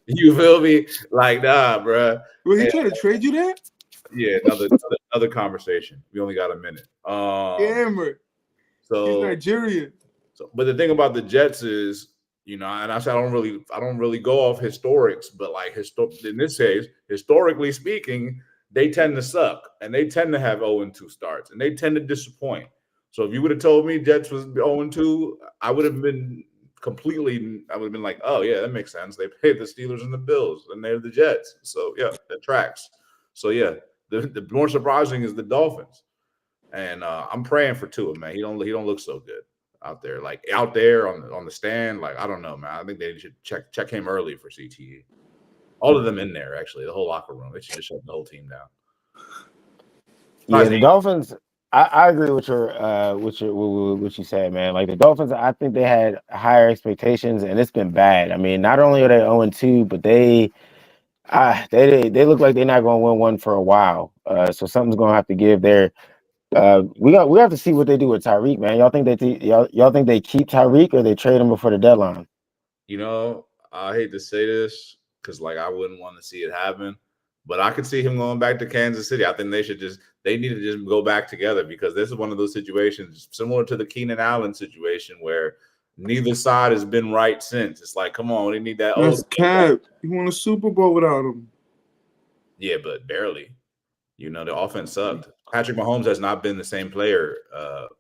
you feel me? Like, nah, bro. Well, he trying to trade you that? Yeah, another conversation. We only got a minute. Camron. So he's Nigerian. But the thing about the Jets is, and I said I don't really go off historics, but like in this case, historically speaking, they tend to suck and they tend to have 0-2 starts and they tend to disappoint. So if you would have told me Jets was 0-2, I would have been like, oh yeah, that makes sense. They played the Steelers and the Bills, and they're the Jets. So yeah, that tracks. So yeah, the more surprising is the Dolphins, and I'm praying for Tua, man. He don't look so good out there, like out there on the stand. Like I don't know, man. I think they should check him early for CTE. All of them in there, actually, the whole locker room. They should just shut the whole team down. Yeah, the Dolphins. I agree with what you said, man. Like the Dolphins, I think they had higher expectations, and it's been bad. I mean, not only are they 0-2, but they look like they're not going to win one for a while. So something's going to have to give there. We have to see what they do with Tyreek, man. Y'all think y'all think they keep Tyreek or they trade him before the deadline? I hate to say this because like I wouldn't want to see it happen. But I could see him going back to Kansas City. I think they need to just go back together because this is one of those situations similar to the Keenan Allen situation where neither side has been right since. It's like, come on, we need that. That's cap. You won a Super Bowl without him. Yeah, but barely. The offense sucked. Patrick Mahomes has not been the same player,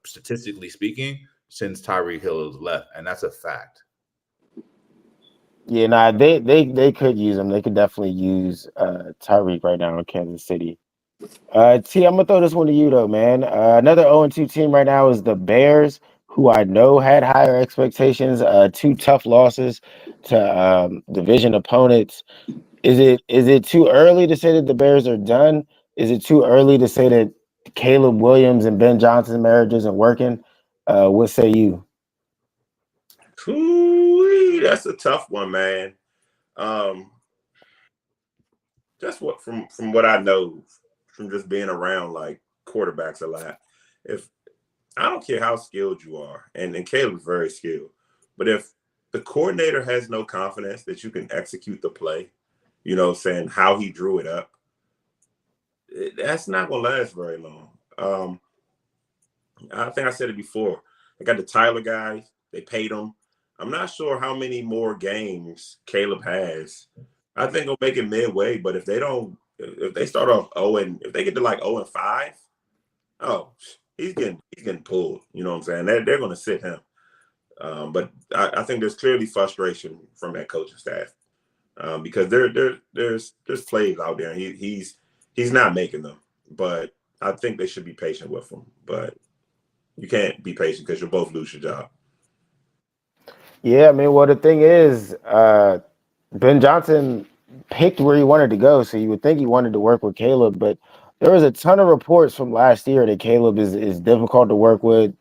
statistically speaking, since Tyreek Hill has left, and that's a fact. Yeah, nah, they could use him. They could definitely use Tyreek right now in Kansas City. T, I'm gonna throw this one to you though, man. Another 0-2 team right now is the Bears, who I know had higher expectations. 2 tough losses to division opponents. Is it too early to say that the Bears are done? Is it too early to say that Caleb Williams and Ben Johnson marriage isn't working? What say you? That's a tough one, man. Just from what I know from just being around like quarterbacks a lot. If I don't care how skilled you are, and Caleb's very skilled, but if the coordinator has no confidence that you can execute the play, saying how he drew it up, that's not gonna last very long. I think I said it before. They got the Tyler guys. They paid him. I'm not sure how many more games Caleb has. I think he'll make it midway, but if they start off 0 and if they get to like 0-5, he's getting pulled. You know what I'm saying? They're going to sit him. But I think there's clearly frustration from that coaching staff because there's plays out there and he's not making them. But I think they should be patient with him. But you can't be patient because you'll both lose your job. Yeah, I mean, well, the thing is, Ben Johnson picked where he wanted to go, so you would think he wanted to work with Caleb, but there was a ton of reports from last year that Caleb is difficult to work with.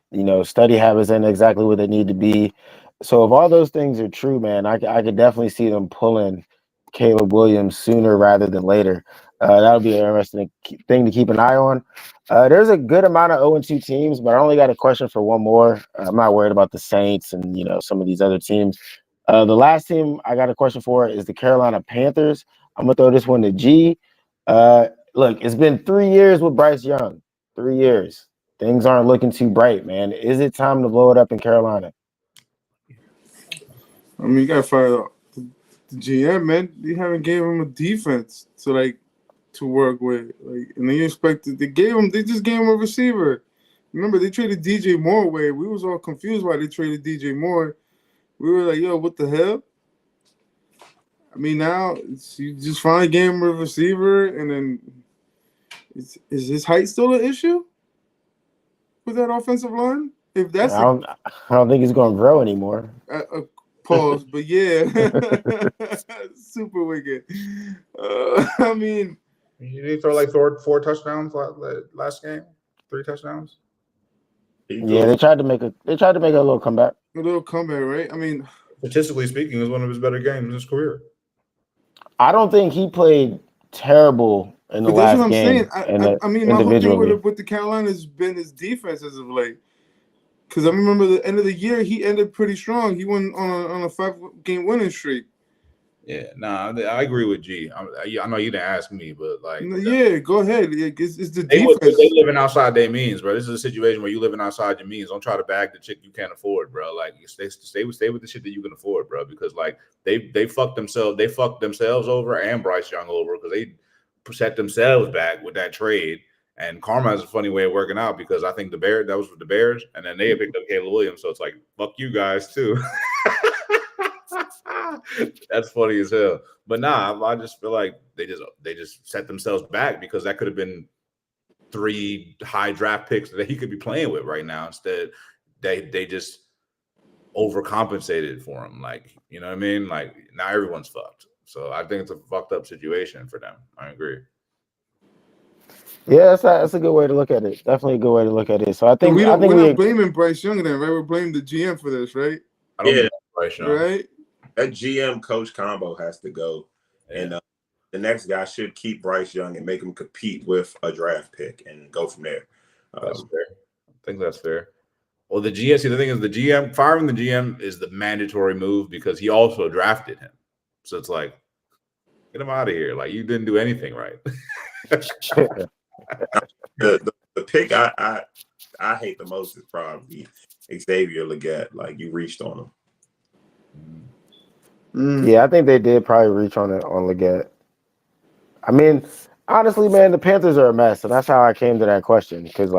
Study habits ain't exactly what they need to be. So if all those things are true, man, I could definitely see them pulling Caleb Williams sooner rather than later. That would be an interesting thing to keep an eye on. There's a good amount of 0-2 teams, but I only got a question for one more. I'm not worried about the Saints and some of these other teams. The last team I got a question for is the Carolina Panthers. I'm gonna throw this one to G. Look, it's been 3 years with Bryce Young. 3 years. Things aren't looking too bright, man. Is it time to blow it up in Carolina? I mean, you got to fire the GM, man. You haven't gave him a defense to work with, and then you expected they just gave him a receiver. Remember, they traded DJ Moore away. We was all confused why they traded DJ Moore. We were like, yo, what the hell? I mean, now you just finally gave him a receiver, and then is his height still an issue with that offensive line? If that's I don't think he's going to grow anymore. Pause, but yeah, super wicked. I mean, did he throw like four touchdowns last game? 3 touchdowns. Yeah, they tried to make a little comeback. A little comeback, right? I mean, statistically speaking, it was one of his better games in his career. I don't think he played terrible in the last game. That's what I'm saying. I mean, my whole thing with the Carolinas has been his defense as of late. Because I remember the end of the year, he ended pretty strong. He went on a 5-game winning streak. Yeah, I agree with G. I know you didn't ask me, but yeah, go ahead. It's the defense. They living outside their means, bro. This is a situation where you living outside your means. Don't try to bag the chick you can't afford, bro. Like stay with the shit that you can afford, bro. Because they fucked themselves over and Bryce Young over because they set themselves back with that trade. And karma has a funny way of working out because I think that was with the Bears, and then they picked up Caleb Williams. So it's like, fuck you guys too. That's funny as hell. But I just feel like they just set themselves back because that could have been 3 high draft picks that he could be playing with right now. Instead, they just overcompensated for him. Like, you know what I mean? Like, now everyone's fucked. So I think it's a fucked up situation for them. I agree. Yeah, that's a good way to look at it. Definitely a good way to look at it. So I think we're not blaming Bryce Young then, right? We're blaming the GM for this, right? I don't blame Bryce Young. Right? That GM coach combo has to go, and the next guy should keep Bryce Young and make him compete with a draft pick and go from there. That's fair. I think that's fair. Well, the GM. See, the thing is, the GM firing the GM is the mandatory move because he also drafted him. So it's like, get him out of here. Like, you didn't do anything right. The pick I hate the most is probably Xavier Legette. Like, you reached on him. Yeah, I think they did probably reach on Legette. I mean, honestly, man, the Panthers are a mess, so that's how I came to that question. Because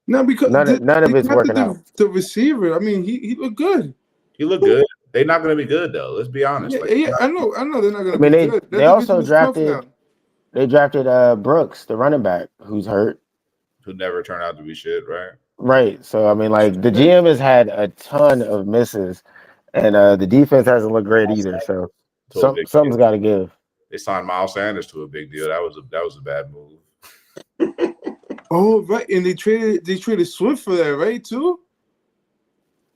none of it's working out. The receiver, I mean, he looked good. He looked good. They're not going to be good though. Let's be honest. Yeah, I know they're not going to be good. They also drafted. They drafted Brooks, the running back, who's hurt, who never turned out to be shit, right? Right. So I mean, the GM has had a ton of misses. And the defense hasn't looked great either, so something's got to give. They signed Miles Sanders to a big deal. That was a bad move. Oh, right, and they traded Swift for that, right? Too.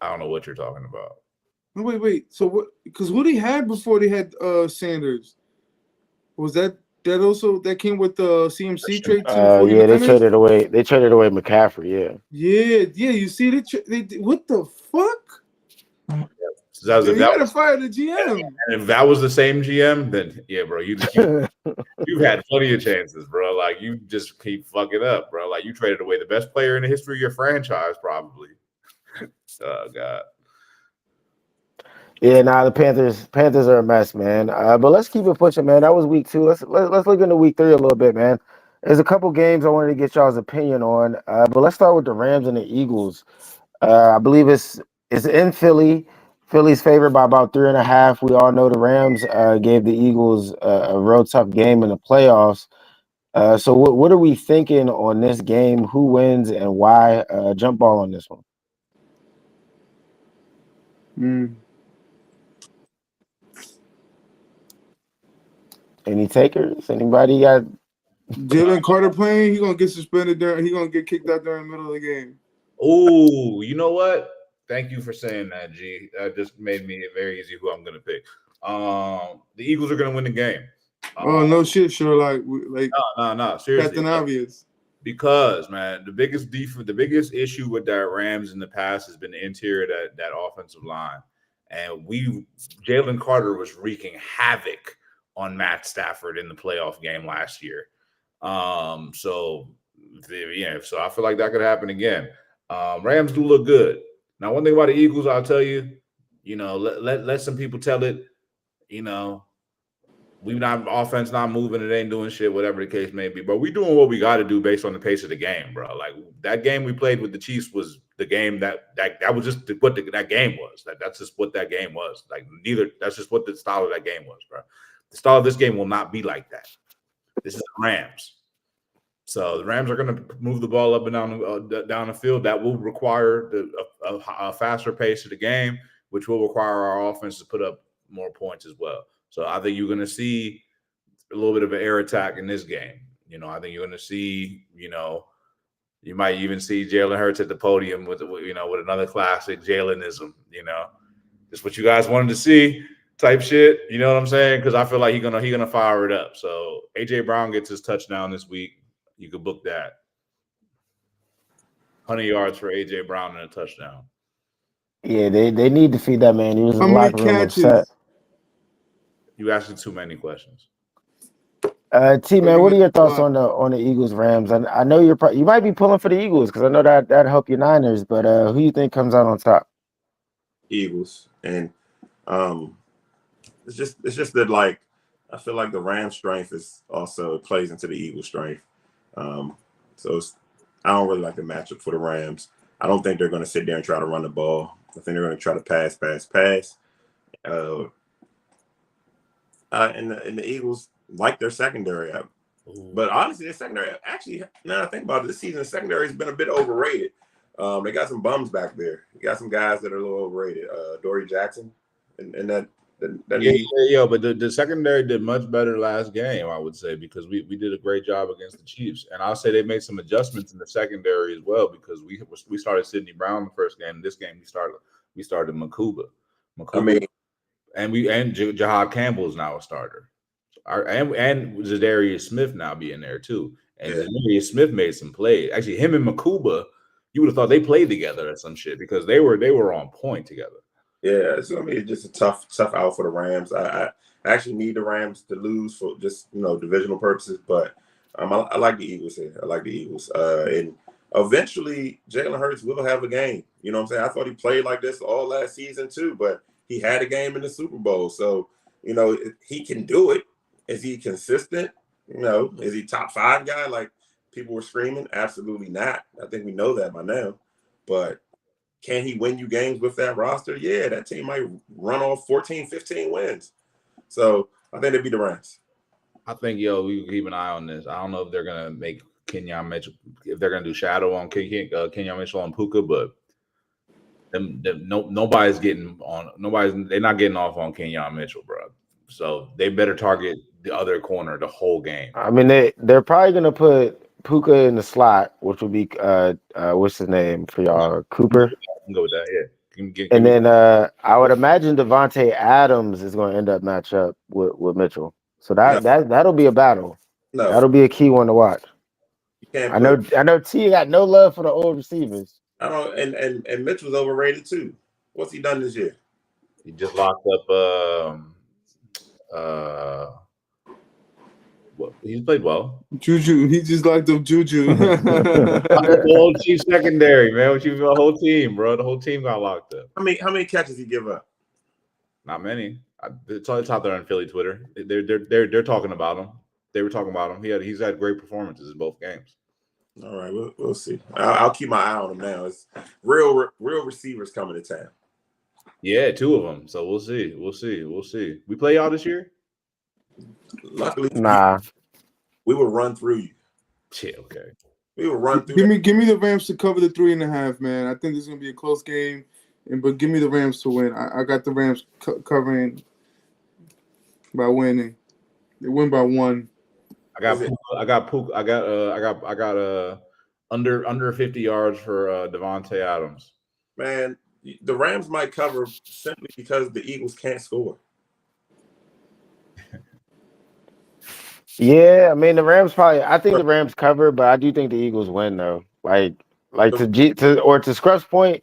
I don't know what you're talking about. No, wait. So what? Because what he had before they had Sanders was that also that came with the CMC trade too? Yeah, they traded away. They traded away McCaffrey. Yeah. You see, they what the fuck? So you gotta fire the GM. And if that was the same GM, then yeah, bro, you've had plenty of chances, bro. Like, you just keep fucking up, bro. Like, you traded away the best player in the history of your franchise, probably. Oh God. Yeah, the Panthers are a mess, man. But let's keep it pushing, man. That was week 2. Let's look into week 3 a little bit, man. There's a couple games I wanted to get y'all's opinion on. But let's start with the Rams and the Eagles. I believe it's in Philly. Philly's favored by about 3.5. We all know the Rams gave the Eagles a real tough game in the playoffs. So what are we thinking on this game? Who wins and why? Jump ball on this one. Any takers? Anybody got? Jalen Carter playing? He gonna get suspended there. He gonna get kicked out during the middle of the game. Oh, you know what? Thank you for saying that, G. That just made me very easy who I'm going to pick. The Eagles are going to win the game. Oh, no shit, sure. No. Seriously. Captain Obvious. Because, man, the biggest issue with that Rams in the past has been the interior of that offensive line. And Jalen Carter was wreaking havoc on Matt Stafford in the playoff game last year. So Yeah, so I feel like that could happen again. Rams do look good. Now, one thing about the Eagles, I'll tell you, let some people tell it, we not offense not moving, it ain't doing shit, whatever the case may be. But we doing what we got to do based on the pace of the game, bro. Like that game we played with the Chiefs was the game that was just what that game was. That's just what that game was. Like that's just what the style of that game was, bro. The style of this game will not be like that. This is the Rams. So the Rams are going to move the ball up and down the field. That will require a faster pace of the game, which will require our offense to put up more points as well. So I think you're going to see a little bit of an air attack in this game. I think you're going to see, you might even see Jalen Hurts at the podium with another classic Jalenism, just what you guys wanted to see type shit. You know what I'm saying? Because I feel like he's gonna fire it up. So AJ Brown gets his touchdown this week. You could book that. 100 yards for AJ Brown and a touchdown. Yeah, they need to feed that man. He was in the How many locker room catches? upset. You asking too many questions. T man, what are your thoughts on the Eagles Rams? I know you might be pulling for the Eagles because I know that'd help your Niners, but who you think comes out on top? Eagles, and it's just that, like, I feel like the Rams' strength is also plays into the Eagles' strength. So I don't really like the matchup for the Rams. I don't think they're going to sit there and try to run the ball. I think they're going to try to pass. And the Eagles like their secondary. But honestly, their secondary, actually, now I think about it, this season, the secondary has been a bit overrated. They got some bums back there. You got some guys that are a little overrated. Dory Jackson and that but the secondary did much better last game, I would say, because we did a great job against the Chiefs. And I'll say they made some adjustments in the secondary as well, because we started Sidney Brown the first game. This game we started Makuba. And Jahad Campbell is now a starter. And Zadarius Smith now being there too. And Zadarius Smith made some plays. Actually, him and Makuba, you would have thought they played together at some shit because they were on point together. Yeah, it's gonna be just a tough out for the Rams. I actually need the Rams to lose for just divisional purposes, but I like the Eagles here. I like the Eagles, and eventually Jalen Hurts will have a game. You know what I'm saying? I thought he played like this all last season too, but he had a game in the Super Bowl, so he can do it. Is he consistent? Is he top 5 guy like people were screaming? Absolutely not. I think we know that by now, but can he win you games with that roster? Yeah, that team might run off 14, 15 wins. So I think it'd be the Rams. I think, we keep an eye on this. I don't know if they're going to make Kenyon Mitchell, if they're going to do shadow on Kenyon Mitchell and Puka, but nobody's getting on. They're not getting off on Kenyon Mitchell, bro. So they better target the other corner the whole game. I mean, they're probably going to put Puka in the slot, which would be what's his name for y'all? Cooper. I can go with that, yeah. And then I would imagine Devontae Adams is going to end up match up with Mitchell. So that'll be a battle. No. That'll be a key one to watch. I know T got no love for the old receivers. I don't, and Mitchell's overrated too. What's he done this year? He just locked up. He's played well. Juju, he just locked up Juju. The whole Chiefs secondary, man. The whole team, bro. The whole team got locked up. How many catches he give up? Not many. It's out there on Philly Twitter. They're talking about him. They were talking about him. He's had great performances in both games. All right, we'll see. I'll keep my eye on him now. It's real receivers coming to town. Yeah, 2 of them. So we'll see. We play y'all this year? Luckily, nah. We will run through you. Yeah, okay. We will run through. Give me the Rams to cover the 3.5, man. I think this is gonna be a close game, but give me the Rams to win. I got the Rams covering by winning. They win by 1. I got under 50 yards for Devontae Adams. Man, the Rams might cover simply because the Eagles can't score. Yeah, I mean the Rams I think the Rams cover, but I do think the Eagles win though. Like to Scruff's point,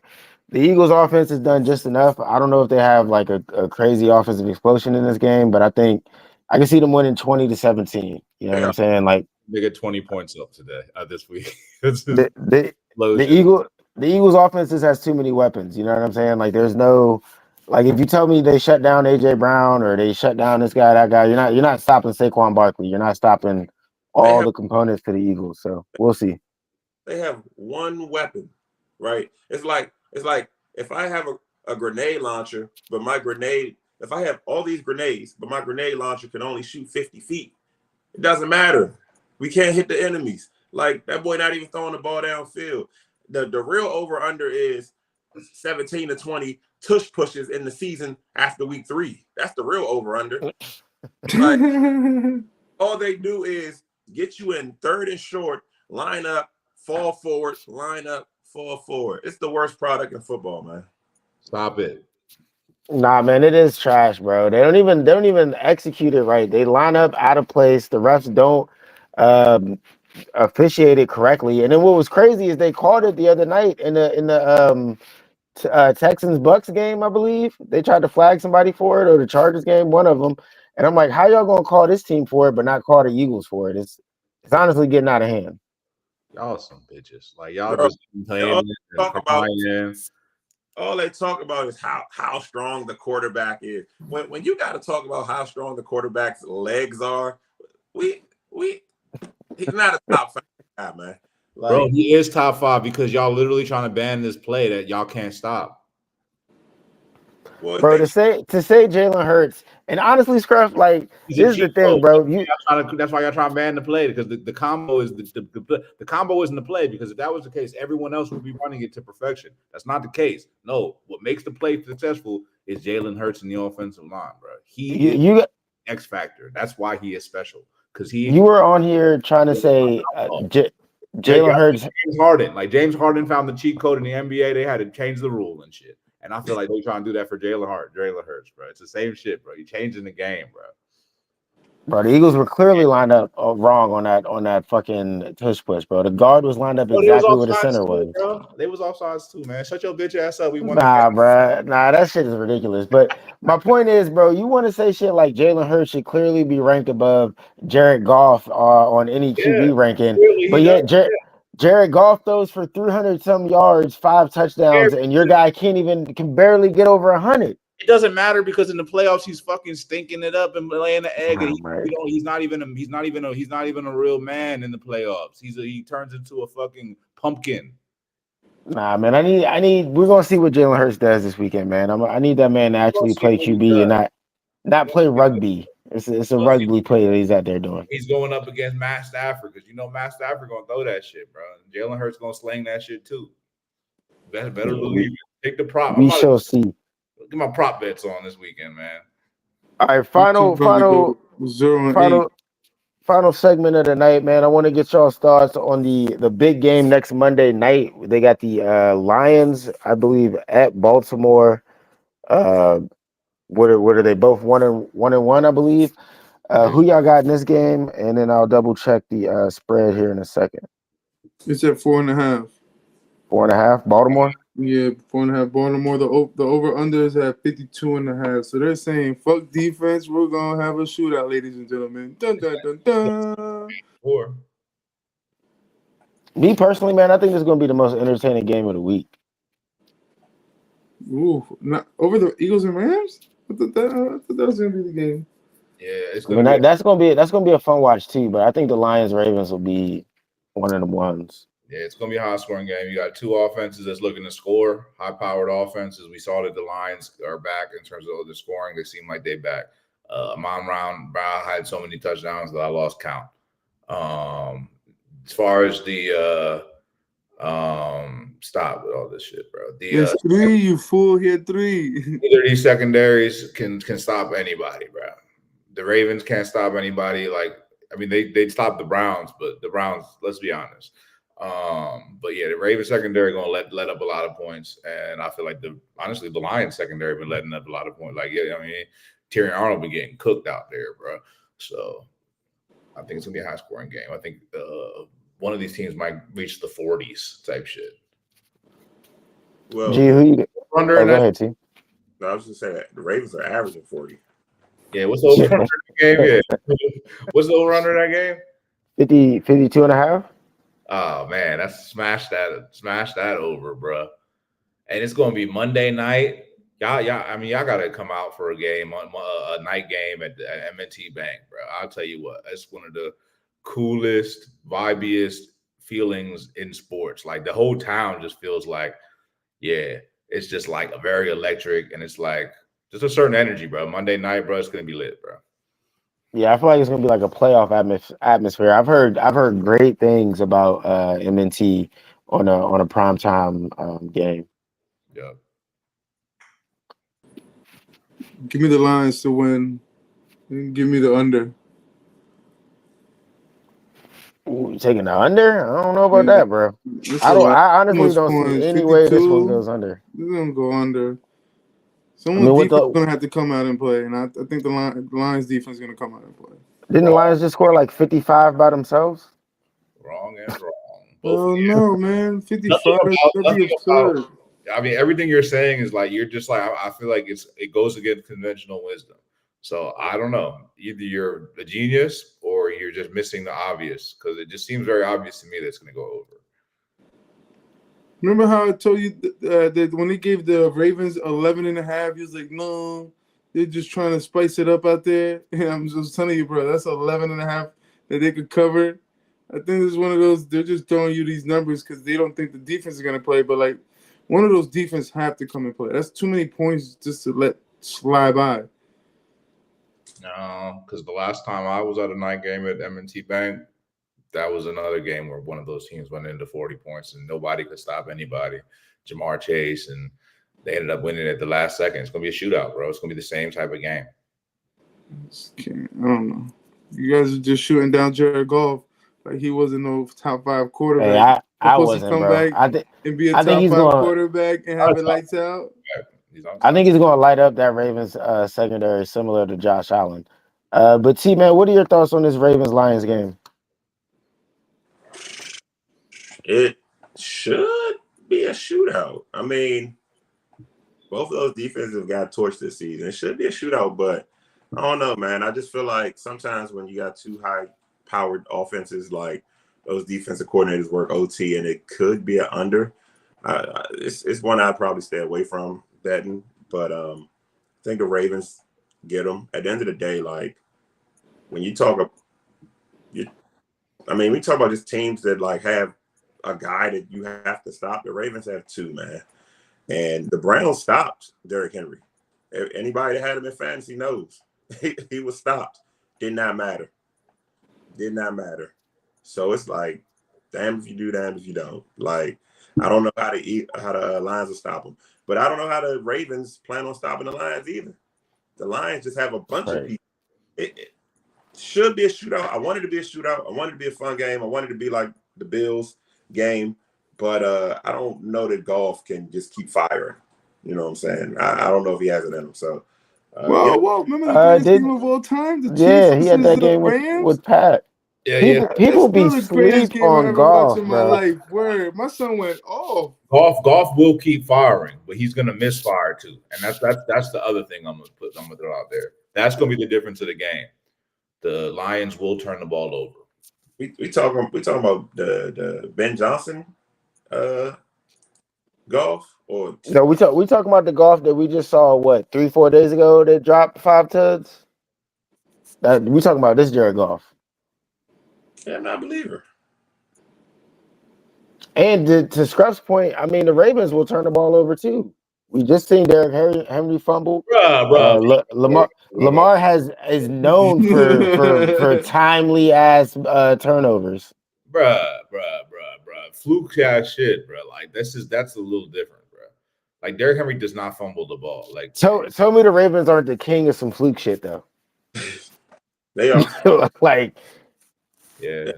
the Eagles offense has done just enough. I don't know if they have like a crazy offensive explosion in this game, but I think I can see them winning 20-17. You know what I'm saying? Like They get 20 points up today. This week. It's just the explosion. Eagles offense just has too many weapons. You know what I'm saying? Like there's no like if you tell me they shut down AJ Brown or they shut down this guy, that guy, you're not stopping Saquon Barkley. You're not stopping all the components to the Eagles. So we'll see. They have one weapon, right? It's like if I have a grenade launcher, but if I have all these grenades, but my grenade launcher can only shoot 50 feet, it doesn't matter. We can't hit the enemies. Like that boy not even throwing the ball downfield. The real over under is 17 to 20 tush pushes in the season after week 3. That's the real over under. Like, all they do is get you in third and short, line up, fall forward, line up, fall forward. It's the worst product in football, man. Stop it. Nah, man, it is trash, bro. They don't even execute it right. They line up out of place. The refs don't officiate it correctly. And then what was crazy is they called it the other night in the Texans Bucks game, I believe. They tried to flag somebody for it, or the Chargers game, one of them. And I'm like, how y'all gonna call this team for it, but not call the Eagles for it? It's honestly getting out of hand. Y'all some bitches. Like y'all just playing and crying. All they talk about is how strong the quarterback is. When you got to talk about how strong the quarterback's legs are, he's not a top 5 guy, man. Like, bro, he is top 5 because y'all literally trying to ban this play that y'all can't stop. Well, bro, to say Jalen Hurts, and honestly, Scruff, like this is the thing, bro. That's why y'all trying to ban the play, because the combo is the combo isn't the play, because if that was the case, everyone else would be running it to perfection. That's not the case. No, what makes the play successful is Jalen Hurts in the offensive line, bro. He is X factor. That's why he is special. Because you were on here trying to say Jalen Hurts, James Harden. Like James Harden found the cheat code in the NBA. They had to change the rule and shit. And I feel like they're trying to do that for Jalen Hurts, bro. It's the same shit, bro. You're changing the game, bro. Bro, the Eagles were clearly lined up wrong on that fucking tush push, bro. The guard was lined up exactly where the center was. Bro. They was offsides too, man. Shut your bitch ass up. We won. Nah, bro. Nah, that shit is ridiculous. But my point is, bro, you want to say shit like Jalen Hurts should clearly be ranked above Jared Goff on any QB ranking, but yet Jared Goff throws for 300 some yards, 5 touchdowns, and your guy can barely get over 100. It doesn't matter because in the playoffs he's fucking stinking it up and laying the egg, and he's not even a real man in the playoffs. He turns into a fucking pumpkin. Nah, man, we're gonna see what Jalen Hurts does this weekend, man. I need that man to actually play QB and not play rugby. It's a rugby play that he's out there doing. He's going up against Matt Stafford because Matt Stafford gonna throw that shit, bro. Jalen Hurts gonna sling that shit too. Better believe it. Take the prop. We shall see. Get my prop bets on this weekend, man. All right, final segment of the night, man. I want to get y'all's thoughts on the big game next Monday night. They got the Lions, I believe, at Baltimore. What are they both 1-1, I believe? Who y'all got in this game? And then I'll double check the spread here in a second. It's at 4.5. 4.5, Baltimore. Yeah, 4.5 Baltimore. The over under is at 52.5. So they're saying, fuck defense. We're gonna have a shootout, ladies and gentlemen. Dun dun dun dun. Me personally, man, I think this is gonna be the most entertaining game of the week. Ooh, not over the Eagles and Rams? I thought that was gonna be the game. Yeah, it's gonna that's gonna be a fun watch too. But I think the Lions Ravens will be one of the ones. Yeah, it's going to be a high-scoring game. You got 2 offenses that's looking to score, high-powered offenses. We saw that the Lions are back in terms of the scoring. They seem like they're back. Brown had so many touchdowns that I lost count. As far as the stop with all this shit, bro. It's 3, you fool. He had 3. Either these secondaries can stop anybody, bro. The Ravens can't stop anybody. Like, I mean, they'd stop the Browns, but the Browns, let's be honest. But yeah, the Ravens secondary gonna let up a lot of points, and I feel like the Lions secondary been letting up a lot of points. Like, yeah, I mean, Terry Arnold been getting cooked out there, bro. So I think it's gonna be a high scoring game. I think one of these teams might reach the 40s type shit. Well, G, who you under? Go ahead, T. No, I was just saying the Ravens are averaging 40. Yeah, what's the over under in the game? Yeah, what's the over under in that game? 52 and a half. Oh man, that's smash that over, bro. And it's gonna be Monday night. Y'all, y'all gotta come out for a game, a night game at M&T Bank, bro. I'll tell you what, it's one of the coolest, vibiest feelings in sports. Like the whole town just feels like, yeah, it's just like a very electric, and it's like just a certain energy, bro. Monday night, bro, it's gonna be lit, bro. Yeah, I feel like it's gonna be like a playoff atmosphere. I've heard great things about MNT on a primetime game. Yeah. Give me the Lions to win. And give me the under. Ooh, you taking the under? I don't know about Yeah, that, bro. that's I a don't. lot. I Too honestly much don't see points. any way this one 52. goes under. This is gonna go under. I Someone's mean, what defense the is gonna have to come out and play, and I think the Lions defense is gonna come out and play. didn't the Lions just score like 55 by themselves? Wrong and wrong. Both Oh of you. no, man! 55. That'd be Nothing absurd. about. I mean, everything you're saying is like you're just like I feel like it goes against conventional wisdom. So I don't know. Either you're a genius or you're just missing the obvious, because it just seems very obvious to me that it's going to go over. Remember how I told you that when they gave the Ravens 11.5, he was like, no, they're just trying to spice it up out there. And I'm just telling you, bro, that's 11.5 that they could cover. I think this is one of those, they're just throwing you these numbers because they don't think the defense is going to play. But, like, one of those defense have to come and play. That's too many points just to let slide by. No, because the last time I was at a night game at M&T Bank, that was another game where one of those teams went into 40 points and nobody could stop anybody. Jamar Chase, and they ended up winning at the last second. It's going to be a shootout, bro. It's going to be the same type of game. I don't know. You guys are just shooting down Jared Goff like he wasn't no top 5 quarterback. Hey, I Supposed wasn't, to come bro. back and be a I think top he's 5 going. quarterback and have it lights out. I think he's going to light up that Ravens secondary, similar to Josh Allen. But T man, what are your thoughts on this Ravens Lions game? It should be a shootout. I mean, both of those defenses have got torched this season. It should be a shootout, but I don't know, man. I just feel like sometimes when you got two high-powered offenses, like those defensive coordinators work OT, and it could be an under. It's one I'd probably stay away from betting, but I think the Ravens get them. At the end of the day, like when you talk, we talk about just teams that like have a guy that you have to stop. The Ravens have two, man. And the Browns stopped Derrick Henry. Anybody that had him in fantasy knows he was stopped. Did not matter. So it's like, damn if you do, damn if you don't. Like, I don't know how the Lions will stop them. But I don't know how the Ravens plan on stopping the Lions either. The Lions just have a bunch of people. It should be a shootout. I wanted it to be a shootout. I wanted it to be a fun game. I wanted it to be like the Bills game. But I don't know that Goff can just keep firing. You know what I'm saying? I don't know if he has it in him. So, Whoa! Remember the greatest game of all time? The Chiefs he had that game with Pat. People be the greatest sleep game I on ever watched Goff, in my bro. life. Word, my son went off. Goff will keep firing, but he's going to misfire too, and that's the other thing I'm gonna throw out there. That's going to be the difference of the game. The Lions will turn the ball over. We talking about the Ben Johnson Goff, or no? We talking about the Goff that we just saw 3-4 days ago that dropped 5 tuds. We talking about this Jared Goff. Yeah, I'm not a believer. And to Scruff's point, I mean the Ravens will turn the ball over too. We just seen Derrick Henry fumble. Lamar is known for timely ass turnovers. Bruh. Fluke ass shit, bro. Like that's a little different, bro. Like Derrick Henry does not fumble the ball. Like tell me the Ravens aren't the king of some fluke shit though. They are. Like, yeah.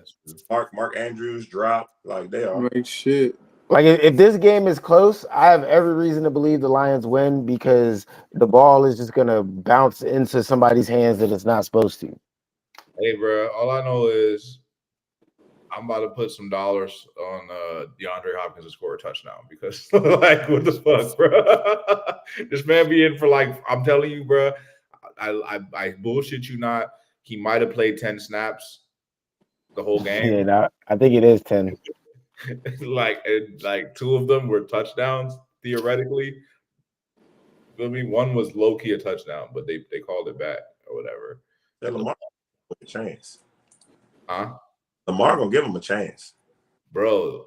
Mark Andrews dropped. Like they are. Like shit. Like if this game is close, I have every reason to believe the Lions win because the ball is just gonna bounce into somebody's hands that it's not supposed to. Hey, bro. All I know is I'm about to put some dollars on DeAndre Hopkins to score a touchdown because, like, what the fuck, bro? This man be in for like, I'm telling you, bro. I bullshit you not. He might have played 10 snaps the whole game. Yeah, no, I think it is 10. like 2 of them were touchdowns theoretically. I mean, one was low key a touchdown, but they called it back or whatever. Yeah, Lamar a chance. Huh? Lamar gonna give him a chance, bro.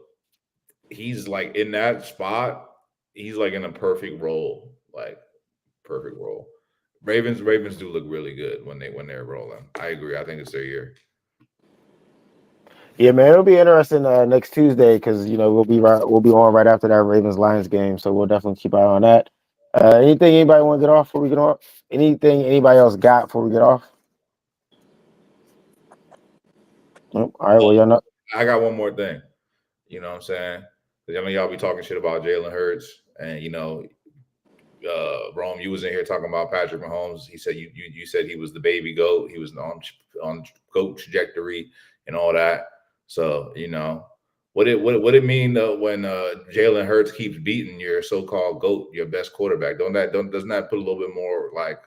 He's like in that spot. He's like in a perfect role, like perfect role. Ravens do look really good when they're rolling. I agree. I think it's their year. Yeah, man, it'll be interesting next Tuesday because we'll be on right after that Ravens Lions game, so we'll definitely keep an eye on that. Anything anybody want to get off before we get off? Anything anybody else got before we get off? Nope. All right, well, y'all know. I got one more thing. You know what I'm saying? I mean, y'all be talking shit about Jalen Hurts, and Rome, you was in here talking about Patrick Mahomes. He said you said he was the baby GOAT. He was on GOAT trajectory and all that. So what it mean when Jalen Hurts keeps beating your so-called GOAT, your best quarterback? Doesn't that put a little bit more like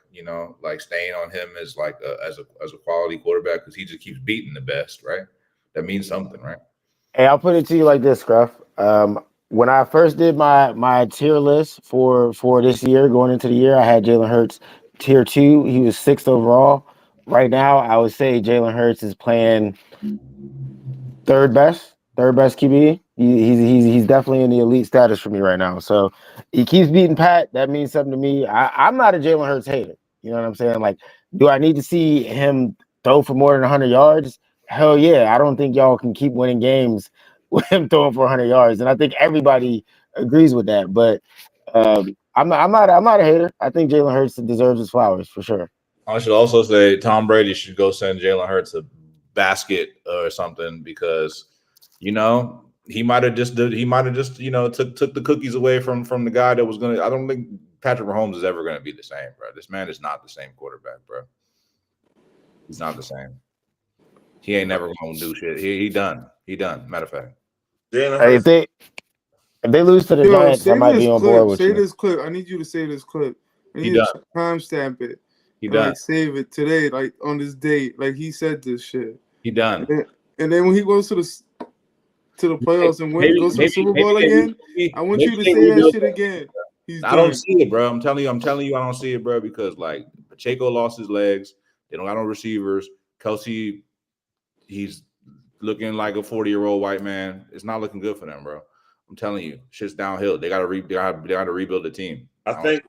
staying on him as like as a quality quarterback because he just keeps beating the best, right? That means something, right? Hey, I'll put it to you like this, Scruff. When I first did my tier list for this year, going into the year, I had Jalen Hurts tier 2. He was 6th overall. Right now, I would say Jalen Hurts is playing third best QB. He's definitely in the elite status for me right now. So he keeps beating Pat. That means something to me. I'm not a Jalen Hurts hater. You know what I'm saying? Like, do I need to see him throw for more than 100 yards? Hell yeah. I don't think y'all can keep winning games with him throwing for 100 yards. And I think everybody agrees with that. But I'm not a hater. I think Jalen Hurts deserves his flowers for sure. I should also say Tom Brady should go send Jalen Hurts a basket or something because he might have just took the cookies away from the guy that was gonna. I don't think Patrick Mahomes is ever gonna be the same, bro. This man is not the same quarterback, bro. He's not the same. He ain't never gonna do shit. He done. Matter of fact, hey, if they lose to the Giants, I might be on board with you. Say this clip. I need you to say this clip. I need you to timestamp it. He done. Like save it today, like on this date. Like he said this shit. He done. And then when he goes to the playoffs and goes to the Super Bowl again, I want you to say that shit again. I don't see it, bro. I'm telling you, I don't see it, bro, because like Pacheco lost his legs. They don't got no receivers. Kelsey, he's looking like a 40-year-old white man. It's not looking good for them, bro. I'm telling you, shit's downhill. They gotta rebuild the team. I think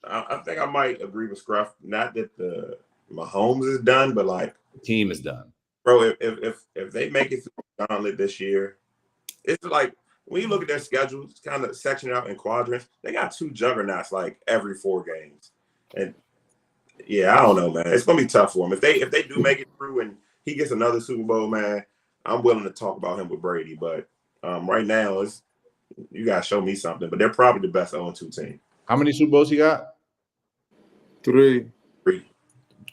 I might agree with Scruff. Not that the Mahomes is done, but like the team is done, bro. If they make it through the gauntlet this year, it's like when you look at their schedule, it's kind of sectioned out in quadrants. They got 2 juggernauts like every 4 games, and yeah, I don't know, man. It's gonna be tough for them if they do make it through and he gets another Super Bowl, man. I'm willing to talk about him with Brady, but right now you gotta show me something. But they're probably the best 0-2 team. How many Super Bowls he got? 3.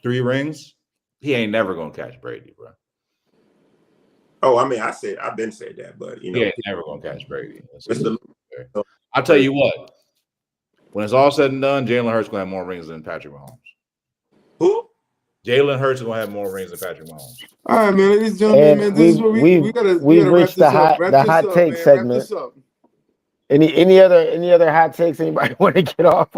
3 rings. He ain't never gonna catch Brady, bro. Oh, I mean, I've been said that, but he ain't never gonna catch Brady. I'll tell you what. When it's all said and done, Jalen Hurts gonna have more rings than Patrick Mahomes. Who? Jalen Hurts is gonna have more rings than Patrick Mahomes. All right, man. Ladies and gentlemen, man, this is what we gotta reached the hot take segment. Any other hot takes anybody want to get off?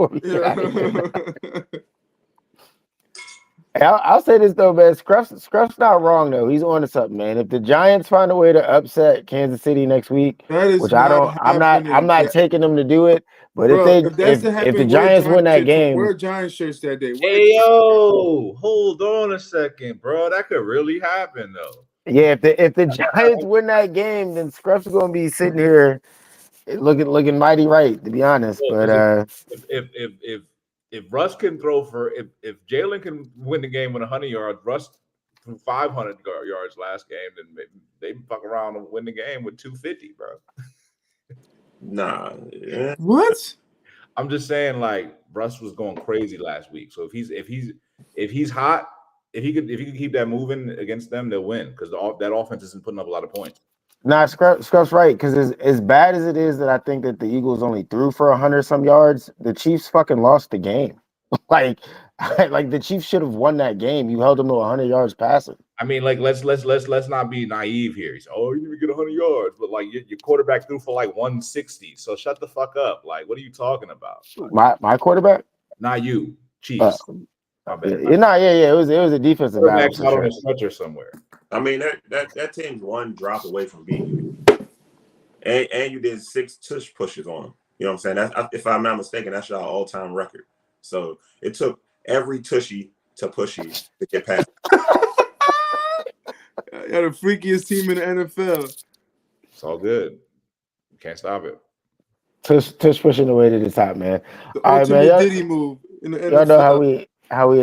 I'll say this though, man. Scruff's not wrong though. He's on to something, man. If the Giants find a way to upset Kansas City next week, which I'm not taking them to do it. But bro, if the Giants win that game, wear Giants shirts that day. Hey yo, hold on a second, bro. That could really happen though. Yeah, if the Giants win that game, then Scruff's gonna be sitting here looking mighty right, to be honest. But if Russ can throw for if Jalen can win the game with 100 yards, Russ threw 500 yards last game, then they fuck around and win the game with 250, bro. Nah. Yeah. What? I'm just saying, like Russ was going crazy last week. So if he's hot, if he could keep that moving against them, they'll win because that offense isn't putting up a lot of points. Nah, Scruff's right, because as bad as it is that I think that the Eagles only threw for 100-some yards, the Chiefs fucking lost the game. like the Chiefs should have won that game. You held them to 100 yards passing. I mean, like let's not be naive here. He's you didn't even get 100 yards, but like your quarterback threw for like 160. So shut the fuck up. Like, what are you talking about? Like, my quarterback? not you, Chiefs. My bad. It was a defensive battle for out sure. on a stretcher somewhere. I mean, that team's one drop away from beating you, and you did 6 tush pushes on them. You know what I'm saying? If I'm not mistaken, that's your all-time record. So it took every tushy to pushy to get past. You're the freakiest team in the NFL. It's all good. You can't stop it. Tush pushing the way to the top, man. The All right, ultimate man. Diddy move in the NFL. Y'all know how we